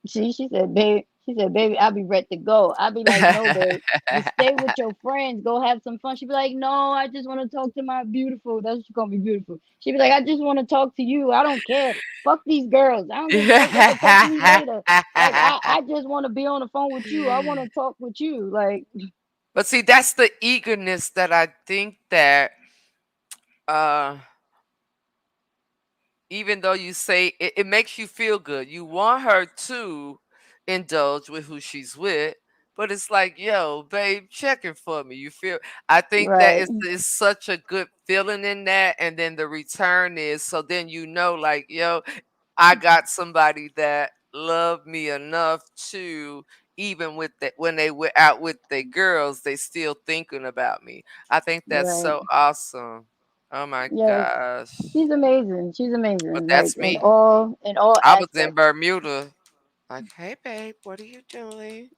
Speaker 2: She said, babe, she said, baby, I'll be ready to go. I'll be like, no, babe, just stay with your friends, go have some fun. She'd be like, no, I just want to talk to my beautiful. That's what she called me, beautiful. She'd be like, I just want to talk to you. I don't care. Fuck these girls. I don't give a fuck. They can talk to me later. Like I just want to be on the phone with you. I want to talk with you. Like,
Speaker 1: But see, that's the eagerness that I think that uh even though you say it makes you feel good, you want her to indulge with who she's with, but it's like, yo, babe, check it for me. You feel I think that
Speaker 2: right,
Speaker 1: is such a good feeling in that. And then the return is so then you know, like, yo, I got somebody that loved me enough to even with that when they were out with their girls, they still thinking about me. I think that's
Speaker 2: right.
Speaker 1: so awesome. Oh my
Speaker 2: Yes,
Speaker 1: gosh.
Speaker 2: she's amazing. She's
Speaker 1: But
Speaker 2: amazing. Like
Speaker 1: that's me.
Speaker 2: in all
Speaker 1: I was in
Speaker 2: aspects.
Speaker 1: Bermuda. Like, hey babe, what are you doing?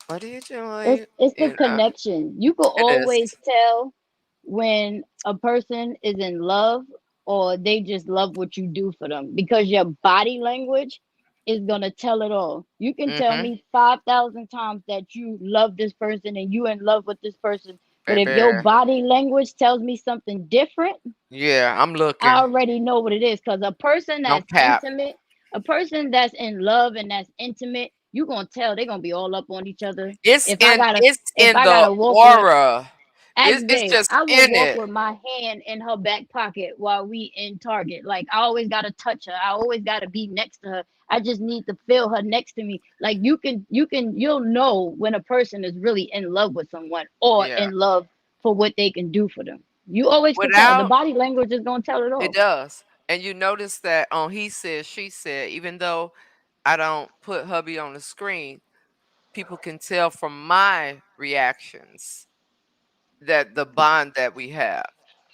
Speaker 1: What are you doing?
Speaker 2: It's the
Speaker 1: You know,
Speaker 2: connection. You could
Speaker 1: it is.
Speaker 2: always tell when a person is in love or they just love what you do for them because your body language is going to tell it all. You can tell
Speaker 1: Mm-hmm.
Speaker 2: me 5,000 times that you love this person and you in love with this person, but if your
Speaker 1: Baby.
Speaker 2: body language tells me something different,
Speaker 1: Yeah, I'm
Speaker 2: I
Speaker 1: looking.
Speaker 2: already know what it is. Because a person
Speaker 1: Don't
Speaker 2: that's
Speaker 1: cap.
Speaker 2: intimate, a person that's in love and that's intimate, you gonna tell they're gonna be all up on each other.
Speaker 1: It's
Speaker 2: If I
Speaker 1: in
Speaker 2: gotta,
Speaker 1: it's
Speaker 2: if
Speaker 1: in
Speaker 2: I
Speaker 1: the
Speaker 2: gotta walk with,
Speaker 1: aura.
Speaker 2: ask
Speaker 1: It's
Speaker 2: babe,
Speaker 1: just
Speaker 2: I will
Speaker 1: in
Speaker 2: walk
Speaker 1: it.
Speaker 2: with my hand in her back pocket while we in Target. Like I always gotta touch her. I always gotta be next to her. I just need to feel her next to me. Like you'll know when a person is really in love with someone or
Speaker 1: Yeah.
Speaker 2: in love for what they can do for them. You always could tell. The
Speaker 1: Without
Speaker 2: body language is gonna tell it
Speaker 1: it
Speaker 2: all.
Speaker 1: does. And you notice that on He Said, She Said, even though I don't put hubby on the screen, people can tell from my reactions that the bond that we have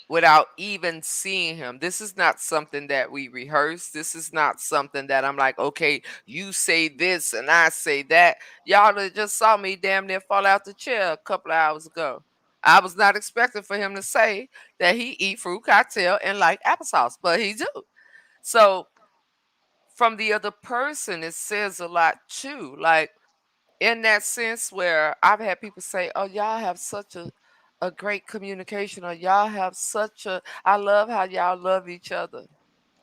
Speaker 1: without even seeing him. This is not something that we rehearse. This is not something that I'm like, okay, you say this and I say that. Y'all that just saw me damn near fall out the chair a couple of hours ago. I was not expecting for him to say that he eat fruit cocktail and like applesauce, but he do. So from the other person, it says a lot too. Like in that sense where I've had people say, "Oh, y'all have such a great communication," or "Y'all have such a I love how y'all love each other."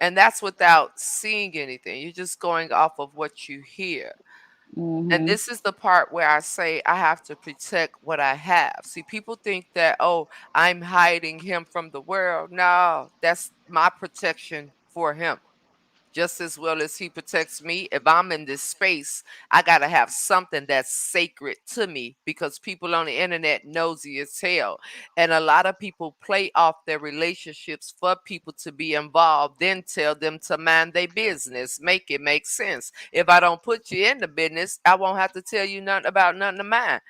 Speaker 1: And that's without seeing anything. You're just going off of what you hear. And
Speaker 2: Hmm.
Speaker 1: this is the part where I say I have to protect what I have. See, people think that, "Oh, I'm hiding him from the world." No, that's my protection for him just as well as he protects me. If I'm in this space, I gotta have something that's sacred to me because people on the internet nosy as hell. And a lot of people play off their relationships for people to be involved, then tell them to mind their business. Make it make sense. If I don't put you in the business, I won't have to tell you nothing about nothing of mine.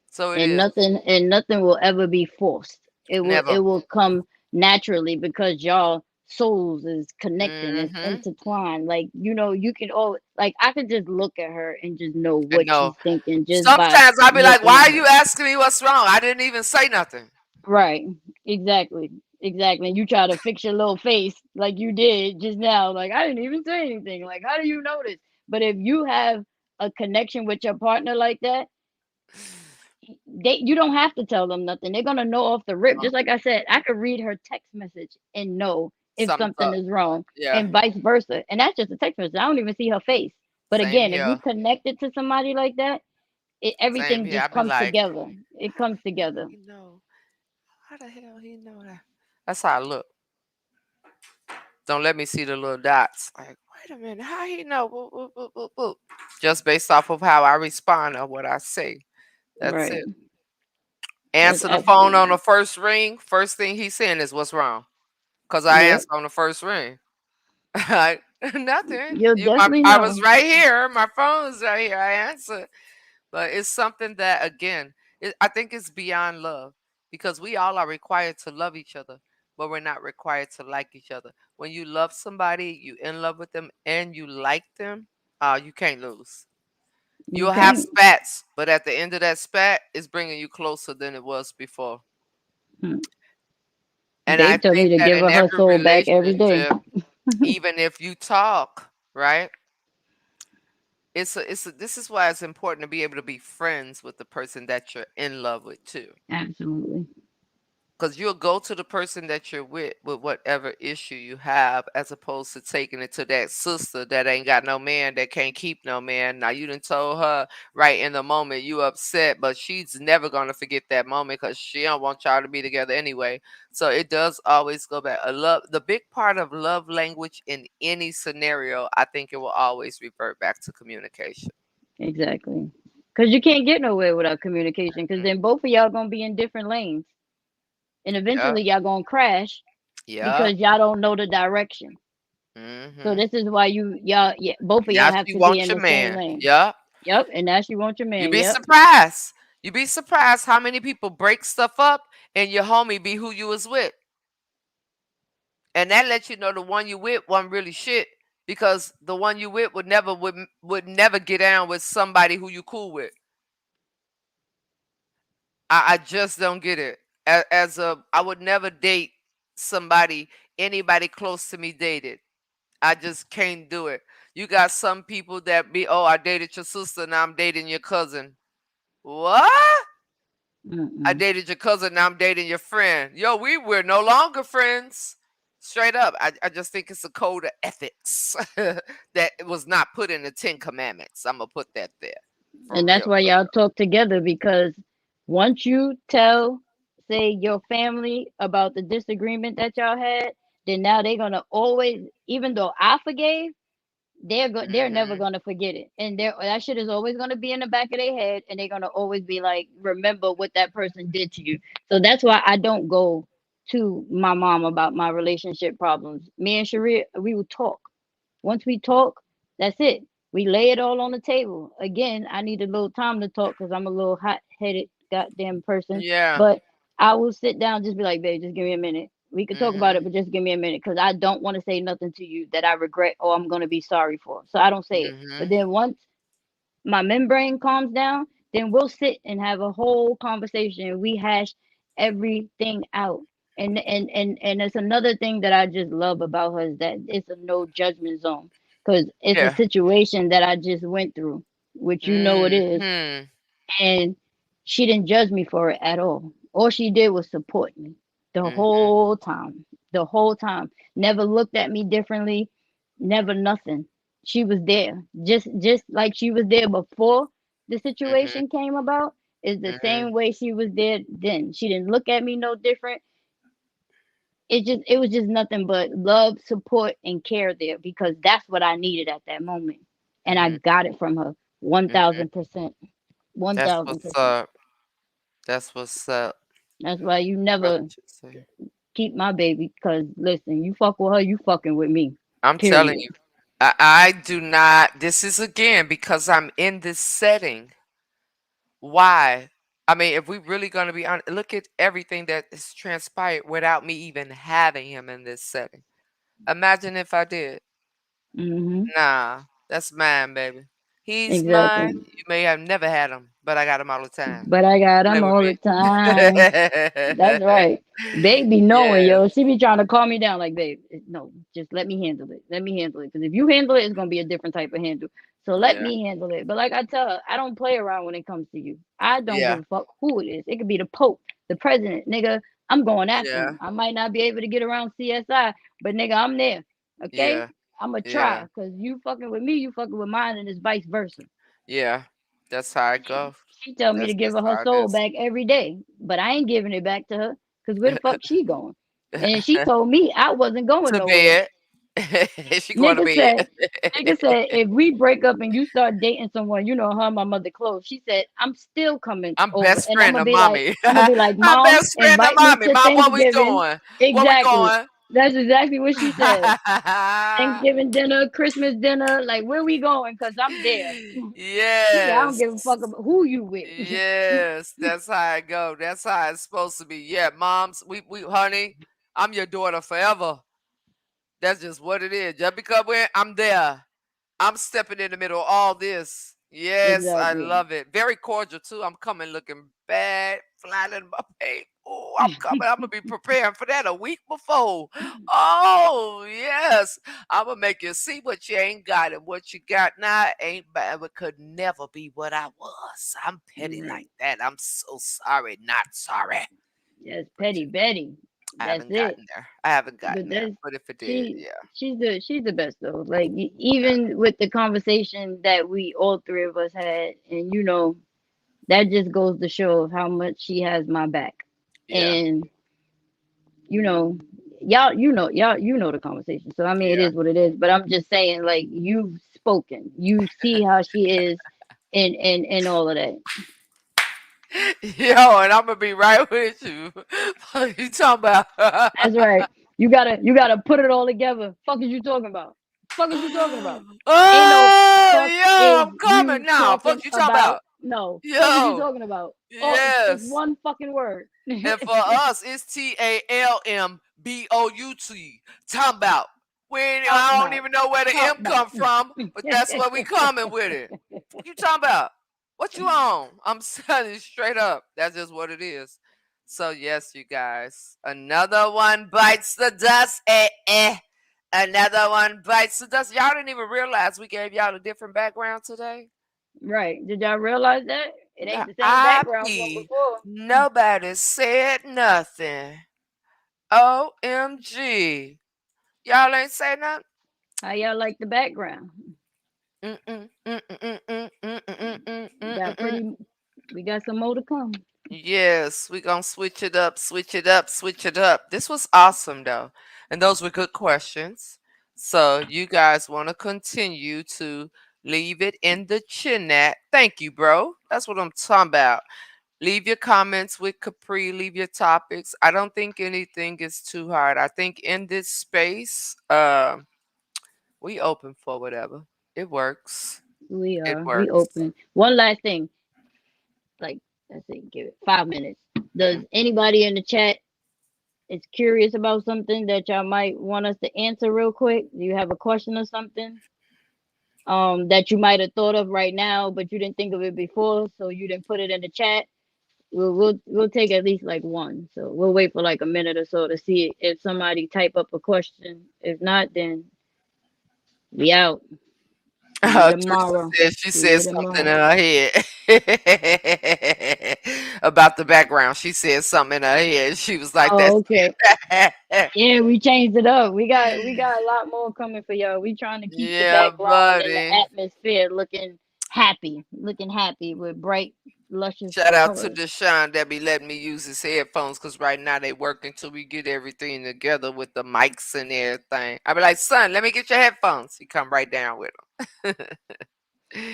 Speaker 1: So it
Speaker 2: And
Speaker 1: is.
Speaker 2: nothing will ever be forced. It
Speaker 1: Never.
Speaker 2: will come naturally because y'all souls is connecting, it's
Speaker 1: Mm-hmm.
Speaker 2: intertwined. Like you can all like I could just look at her and just know
Speaker 1: And
Speaker 2: what
Speaker 1: no.
Speaker 2: she's thinking just by
Speaker 1: Sometimes I'll be like,
Speaker 2: looking
Speaker 1: why
Speaker 2: at
Speaker 1: are
Speaker 2: her.
Speaker 1: you asking me what's wrong? I didn't even say nothing.
Speaker 2: Right. Exactly. Exactly. And you try to fix your little face like you did just now. Like I didn't even say anything. Like how do you know this? But if you have a connection with your partner like that, you don't have to tell them nothing. They're gonna know off the rip.
Speaker 1: Oh,
Speaker 2: Just like I said, I could read her text message and know if
Speaker 1: something's
Speaker 2: something
Speaker 1: up.
Speaker 2: is wrong,
Speaker 1: Yeah.
Speaker 2: and vice versa. And that's just a text message. I don't even see her face. But
Speaker 1: Same
Speaker 2: again, if you
Speaker 1: here.
Speaker 2: connected to somebody like that,
Speaker 1: Same
Speaker 2: everything
Speaker 1: here.
Speaker 2: just
Speaker 1: I'd be
Speaker 2: comes
Speaker 1: like,
Speaker 2: together. It comes together.
Speaker 1: you know, how the hell he know that? That's how I look. Don't let me see the little dots. Like, wait a minute, how he know? Boop, boop, boop, boop, boop. Just based off of how I respond or what I say. That's
Speaker 2: Right.
Speaker 1: it.
Speaker 2: That's
Speaker 1: Answer the phone on
Speaker 2: absolutely
Speaker 1: the first ring. First thing he's saying is, "What's wrong?" Because I
Speaker 2: yep.
Speaker 1: answer on the first ring. I, nothing.
Speaker 2: You'll definitely
Speaker 1: I was
Speaker 2: know.
Speaker 1: right here. My phone's right here. I answered. But it's something that, again, I think it's beyond love because we all are required to love each other, but we're not required to like each other. When you love somebody, you in love with them, and you like them, you can't lose.
Speaker 2: You
Speaker 1: You'll have
Speaker 2: can't.
Speaker 1: spats, but at the end of that spat, it's bringing you closer than it was before.
Speaker 2: Hmm.
Speaker 1: And I
Speaker 2: Babe told me
Speaker 1: think
Speaker 2: to
Speaker 1: that
Speaker 2: give
Speaker 1: in
Speaker 2: her her
Speaker 1: every
Speaker 2: soul back every day.
Speaker 1: relationship, even if you talk, right? This is why it's important to be able to be friends with the person that you're in love with too.
Speaker 2: Absolutely.
Speaker 1: Because you'll go to the person that you're with whatever issue you have, as opposed to taking it to that sister that ain't got no man, that can't keep no man. Now you done told her right in the moment you upset, but she's never gonna forget that moment because she don't want y'all to be together anyway. So it does always go back. A love, the big part of love language in any scenario, I think it will always revert back to communication.
Speaker 2: Exactly. Because you can't get nowhere without communication. Because
Speaker 1: Mhm.
Speaker 2: then both of y'all gonna be in different lanes, and
Speaker 1: Yep.
Speaker 2: eventually y'all gonna crash
Speaker 1: Yep.
Speaker 2: because y'all don't know the direction. So
Speaker 1: Hmm.
Speaker 2: this is why y'all, yeah, both of y'all
Speaker 1: Now
Speaker 2: have
Speaker 1: she
Speaker 2: to be
Speaker 1: wants
Speaker 2: in
Speaker 1: your
Speaker 2: the same
Speaker 1: man.
Speaker 2: lane.
Speaker 1: Yep.
Speaker 2: Yep. And now she wants your
Speaker 1: You
Speaker 2: man.
Speaker 1: be
Speaker 2: Yep.
Speaker 1: surprised. You be surprised how many people break stuff up and your homie be who you was with. And that lets you know the one you with wasn't really shit because the one you with would never get down with somebody who you cool with. I just don't get it. I would never date somebody anybody close to me dated. I just can't do it. You got some people that be, oh, I dated your sister, now I'm dating your cousin. What? I
Speaker 2: Mm-mm.
Speaker 1: dated your cousin, now I'm dating your friend. Yo, we're no longer friends. Straight up. I just think it's a code of ethics that was not put in the Ten Commandments. I'm gonna put that there. For
Speaker 2: And that's
Speaker 1: real,
Speaker 2: why
Speaker 1: for
Speaker 2: y'all talk together because once you tell, say, your family about the disagreement that y'all had, then now they're gonna always, even though I forgave,
Speaker 1: real.
Speaker 2: they're never
Speaker 1: Hmm.
Speaker 2: gonna forget it, and that shit is always gonna be in the back of their head, and they're gonna always be like, remember what that person did to you. So that's why I don't go to my mom about my relationship problems. Me and Sharia, we will talk. Once we talk, that's it. We lay it all on the table. Again, I need a little time to talk because I'm a little hot headed goddamn person.
Speaker 1: Yeah.
Speaker 2: But I will sit down, just be like, babe, just give me a minute. We could talk about
Speaker 1: Hmm.
Speaker 2: it, but just give me a minute because I don't want to say nothing to you that I regret or I'm going to be sorry for. So I don't say it. But
Speaker 1: Hmm.
Speaker 2: then once my membrane calms down, then we'll sit and have a whole conversation. We hash everything out. And it's another thing that I just love about her is that it's a no judgment zone because it's a
Speaker 1: Yeah.
Speaker 2: situation that I just went through, which you know it is,
Speaker 1: Hmm.
Speaker 2: and she didn't judge me for it at all. All she did was support me the
Speaker 1: Hmm.
Speaker 2: whole time. The whole time. Never looked at me differently. Never nothing. She was there. Just like she was there before the
Speaker 1: Hmm.
Speaker 2: situation came about, is the
Speaker 1: Hmm.
Speaker 2: same way she was there then. She didn't look at me no different. It was just nothing but love, support, and care there because that's what I needed at that moment. And I
Speaker 1: Hmm.
Speaker 2: got it from her.
Speaker 1: Hmm.
Speaker 2: 1000%. One
Speaker 1: That's
Speaker 2: thousand
Speaker 1: what's
Speaker 2: percent.
Speaker 1: up. That's what's up.
Speaker 2: That's why you
Speaker 1: What
Speaker 2: never
Speaker 1: you say?
Speaker 2: keep my baby. Cause listen, you fuck with her, you fucking with me.
Speaker 1: I'm telling
Speaker 2: Period.
Speaker 1: you, I do not. This is again because I'm in this setting. Why? I mean, if we really gonna be honest, look at everything that has transpired without me even having him in this setting. Imagine if I did.
Speaker 2: Hmm.
Speaker 1: Nah, that's mine, baby. He's mine.
Speaker 2: Exactly.
Speaker 1: You may have never had him, but I got him all the time.
Speaker 2: But I got
Speaker 1: Play
Speaker 2: them
Speaker 1: with
Speaker 2: all the
Speaker 1: me.
Speaker 2: time. That's right. Baby knowing,
Speaker 1: Yes,
Speaker 2: yo. She be trying to calm me down like, babe, no, just let me handle it. Let me handle it. Because if you handle it, it's gonna be a different type of handle. So let
Speaker 1: yeah,
Speaker 2: me handle it. But like I tell her, I don't play around when it comes to you. I don't give
Speaker 1: yeah,
Speaker 2: a fuck who it is. It could be the Pope, the president, nigga. I'm going after
Speaker 1: yeah,
Speaker 2: him. I might not be able to get around CSI, but nigga, I'm there. Okay?
Speaker 1: yeah,
Speaker 2: I'ma try.
Speaker 1: yeah,
Speaker 2: Cause you fucking with me, you fucking with mine, and it's vice versa.
Speaker 1: yeah. That's how it
Speaker 2: She
Speaker 1: goes.
Speaker 2: she tell me to
Speaker 1: That's
Speaker 2: give
Speaker 1: just
Speaker 2: her her
Speaker 1: how it
Speaker 2: soul
Speaker 1: is.
Speaker 2: back every day, but I ain't giving it back to her because where the fuck she going? And she told me I wasn't going
Speaker 1: To
Speaker 2: nowhere.
Speaker 1: bed. She going to
Speaker 2: Nigga
Speaker 1: bed.
Speaker 2: said, nigga said, if we break up and you start dating someone, you know her and my mother close. She said, I'm still coming
Speaker 1: I'm
Speaker 2: over.
Speaker 1: best
Speaker 2: And
Speaker 1: friend of mommy.
Speaker 2: I'm gonna be like,
Speaker 1: I'm
Speaker 2: Mom,
Speaker 1: best friend of
Speaker 2: invite me
Speaker 1: mommy.
Speaker 2: to
Speaker 1: Mom, what we
Speaker 2: Thanksgiving.
Speaker 1: doing? Where we
Speaker 2: Exactly.
Speaker 1: going?
Speaker 2: That's exactly what she said. Thanksgiving dinner, Christmas dinner, like where we going? Cause I'm there. She said, I don't
Speaker 1: Yes.
Speaker 2: give a fuck about who you with.
Speaker 1: Yes. That's how it go. That's how it's supposed to be. Yeah, moms, we honey, I'm your daughter forever. That's just what it is. Just because I'm there. I'm stepping in the middle of all this. Yes, I
Speaker 2: Exactly.
Speaker 1: love it. Very cordial too. I'm coming looking bad, flat in my paint. Oh, I'm coming. I'm gonna be preparing for that a week before. Oh, yes. I'm gonna make you see what you ain't got, and what you got now ain't bad. It could never be what I was. I'm petty
Speaker 2: Right.
Speaker 1: like that. I'm so sorry, not sorry.
Speaker 2: Yes,
Speaker 1: But
Speaker 2: Petty Betty.
Speaker 1: I
Speaker 2: That's
Speaker 1: haven't
Speaker 2: it.
Speaker 1: gotten there. I haven't
Speaker 2: But
Speaker 1: gotten there.
Speaker 2: that's
Speaker 1: But if it did,
Speaker 2: she
Speaker 1: yeah.
Speaker 2: she's the best though. Like even with the conversation that we all three of us had, and that just goes to show how much she has my back.
Speaker 1: Yeah.
Speaker 2: And you know, y'all the conversation. So I mean, it
Speaker 1: Yeah.
Speaker 2: is what it is. But I'm just saying, like you've spoken, you see how she is, and all of that.
Speaker 1: Yo, and I'm gonna be right with you. What you talking about?
Speaker 2: That's right. You gotta put it all together. Fuck is you talking about? Fuck is you talking about? Ain't no
Speaker 1: Oh,
Speaker 2: fuck
Speaker 1: yo,
Speaker 2: is
Speaker 1: I'm coming
Speaker 2: you
Speaker 1: now.
Speaker 2: talking
Speaker 1: Fuck you talking
Speaker 2: about?
Speaker 1: about?
Speaker 2: No. Fuck is you
Speaker 1: Yo,
Speaker 2: talking about? Oh, it's
Speaker 1: yes.
Speaker 2: one fucking word.
Speaker 1: And for us, it's TALMBOUT. Talking about.
Speaker 2: Talking
Speaker 1: I don't
Speaker 2: about.
Speaker 1: even know where the
Speaker 2: Talk
Speaker 1: M
Speaker 2: about.
Speaker 1: come from, but that's where we coming with it. What you talking about? What you on? I'm telling you straight up. That's just what it is. So yes, you guys. Another one bites the dust. Another one bites the dust. Y'all didn't even realize we gave y'all a different background today.
Speaker 2: Right. Did y'all realize that? It
Speaker 1: The
Speaker 2: ain't the same background from
Speaker 1: IP.
Speaker 2: before.
Speaker 1: Nobody said nothing. OMG. Y'all ain't say nothing?
Speaker 2: How y'all like the background?
Speaker 1: Mm-mm, mm-mm, mm-mm, mm-mm, mm-mm,
Speaker 2: We got
Speaker 1: mm-mm.
Speaker 2: we got some more to come.
Speaker 1: Yes, we gonna switch it up, switch it up, switch it up. This was awesome though. And those were good questions. So you guys want to continue to leave it in the chat. Thank you, bro. That's what I'm talking about. Leave your comments with Capri. Leave your topics. I don't think anything is too hard. I think in this space, we open for whatever. It works. It
Speaker 2: We
Speaker 1: works.
Speaker 2: open. One last thing. Like let's say give it 5 minutes. Does anybody in the chat is curious about something that y'all might want us to answer real quick? Do you have a question or something that you might have thought of right now, but you didn't think of it before, so you didn't put it in the chat? We'll take at least like one. So we'll wait for like a minute or so to see if somebody type up a question. If not, then we out. See you
Speaker 1: Teresa
Speaker 2: tomorrow.
Speaker 1: said she
Speaker 2: See
Speaker 1: said
Speaker 2: you
Speaker 1: something
Speaker 2: tomorrow.
Speaker 1: in her head about the background. She said something in her head. She was like,
Speaker 2: Oh,
Speaker 1: "That's
Speaker 2: okay.
Speaker 1: it."
Speaker 2: Yeah, we changed it up. We got a lot more coming for y'all. We trying to keep the
Speaker 1: Yeah,
Speaker 2: background and
Speaker 1: buddy.
Speaker 2: the atmosphere looking happy with bright, luscious
Speaker 1: Shout out to
Speaker 2: colors.
Speaker 1: Deshaun that be letting me use his headphones because right now they working till we get everything together with the mics and everything. I be like, son, let me get your headphones. He come right down with them.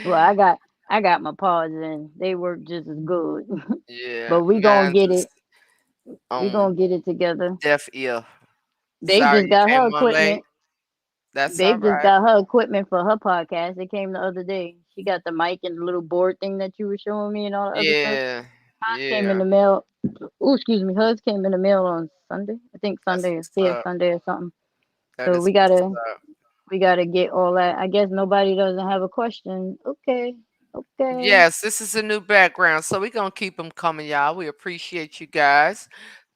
Speaker 2: Well, I got my paws in. They work just as good.
Speaker 1: Yeah,
Speaker 2: But we gonna
Speaker 1: mine's
Speaker 2: get
Speaker 1: is
Speaker 2: it. We
Speaker 1: on
Speaker 2: gonna get it together.
Speaker 1: deaf ear.
Speaker 2: Babe
Speaker 1: Sorry
Speaker 2: just
Speaker 1: you
Speaker 2: got her
Speaker 1: came on late.
Speaker 2: equipment.
Speaker 1: That's all
Speaker 2: Babe just
Speaker 1: right.
Speaker 2: got her equipment for her podcast. It came the other day. She got the mic and the little board thing that you were showing me and all the other stuff.
Speaker 1: Yeah,
Speaker 2: Hers came in
Speaker 1: yeah.
Speaker 2: the mail. Oh, excuse me. Hers came in the mail on Sunday. I think
Speaker 1: That's
Speaker 2: Sunday,
Speaker 1: what's
Speaker 2: yeah,
Speaker 1: up.
Speaker 2: Sunday or something.
Speaker 1: That
Speaker 2: So
Speaker 1: is
Speaker 2: we
Speaker 1: what's
Speaker 2: gotta
Speaker 1: up.
Speaker 2: we gotta get all that. I guess nobody doesn't have a question. Okay, okay.
Speaker 1: Yes, this is a new background, so we're gonna keep them coming, y'all. We appreciate you guys.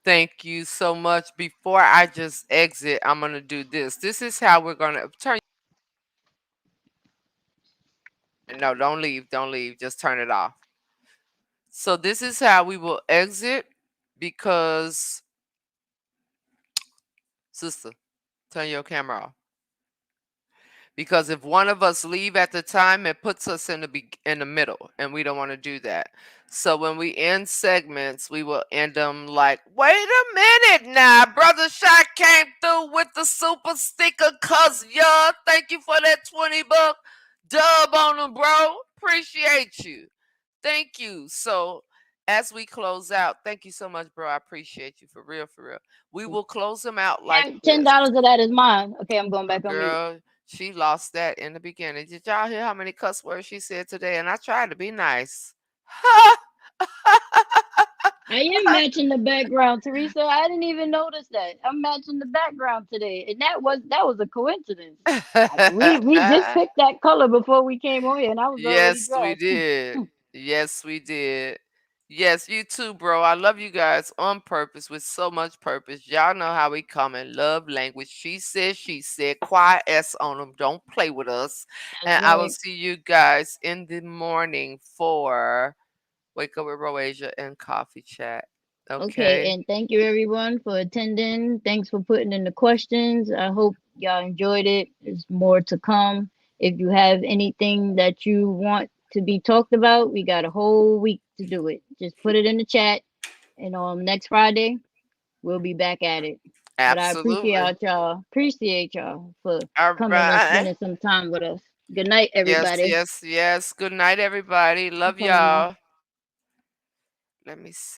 Speaker 1: Thank you so much. Before I just exit, I'm gonna do this. This is how we're gonna turn. No, don't leave. Don't leave. Just turn it off. So this is how we will exit because, sister, turn your camera off. because if one of us leave at the time, it puts us in the middle, and we don't want to do that. So when we end segments, we will end them like, wait a minute now, Brother Shot came through with the super sticker, cuz yeah, thank you for that 20 buck dub on them, bro. Appreciate you. Thank you. So as we close out, thank you so much, bro. I appreciate you for real, for real. We will close them out like
Speaker 2: Ten
Speaker 1: this.
Speaker 2: dollars of that is mine. Okay, I'm going back on mute.
Speaker 1: Girl, she lost that in the beginning. Did y'all hear how many cuss words she said today? And I tried to be nice.
Speaker 2: I am matching the background, Teresa. I didn't even notice that. I'm matching the background today, and that was a coincidence. We just picked that color before we came on here, and I was already
Speaker 1: Yes, we
Speaker 2: dressed.
Speaker 1: did. Yes, we did. Yes, you too, bro. I love you guys on purpose with so much purpose. Y'all know how we come in love language. She said, quiet S on them. Don't play with us.
Speaker 2: That's
Speaker 1: And I will
Speaker 2: right.
Speaker 1: see you guys in the morning for Wake Up with Roasia and Coffee Chat.
Speaker 2: Okay,
Speaker 1: Okay?
Speaker 2: and thank you everyone for attending. Thanks for putting in the questions. I hope y'all enjoyed it. There's more to come. If you have anything that you want to be talked about, we got a whole week to do it. Just put it in the chat, and on next Friday, we'll be back at it. But I
Speaker 1: Absolutely.
Speaker 2: appreciate y'all for
Speaker 1: All
Speaker 2: coming and
Speaker 1: right.
Speaker 2: spending some time with us. Good night,
Speaker 1: Yes,
Speaker 2: everybody.
Speaker 1: yes, yes. Good night, everybody.
Speaker 2: I'm
Speaker 1: Love
Speaker 2: coming in.
Speaker 1: y'all. Let me see.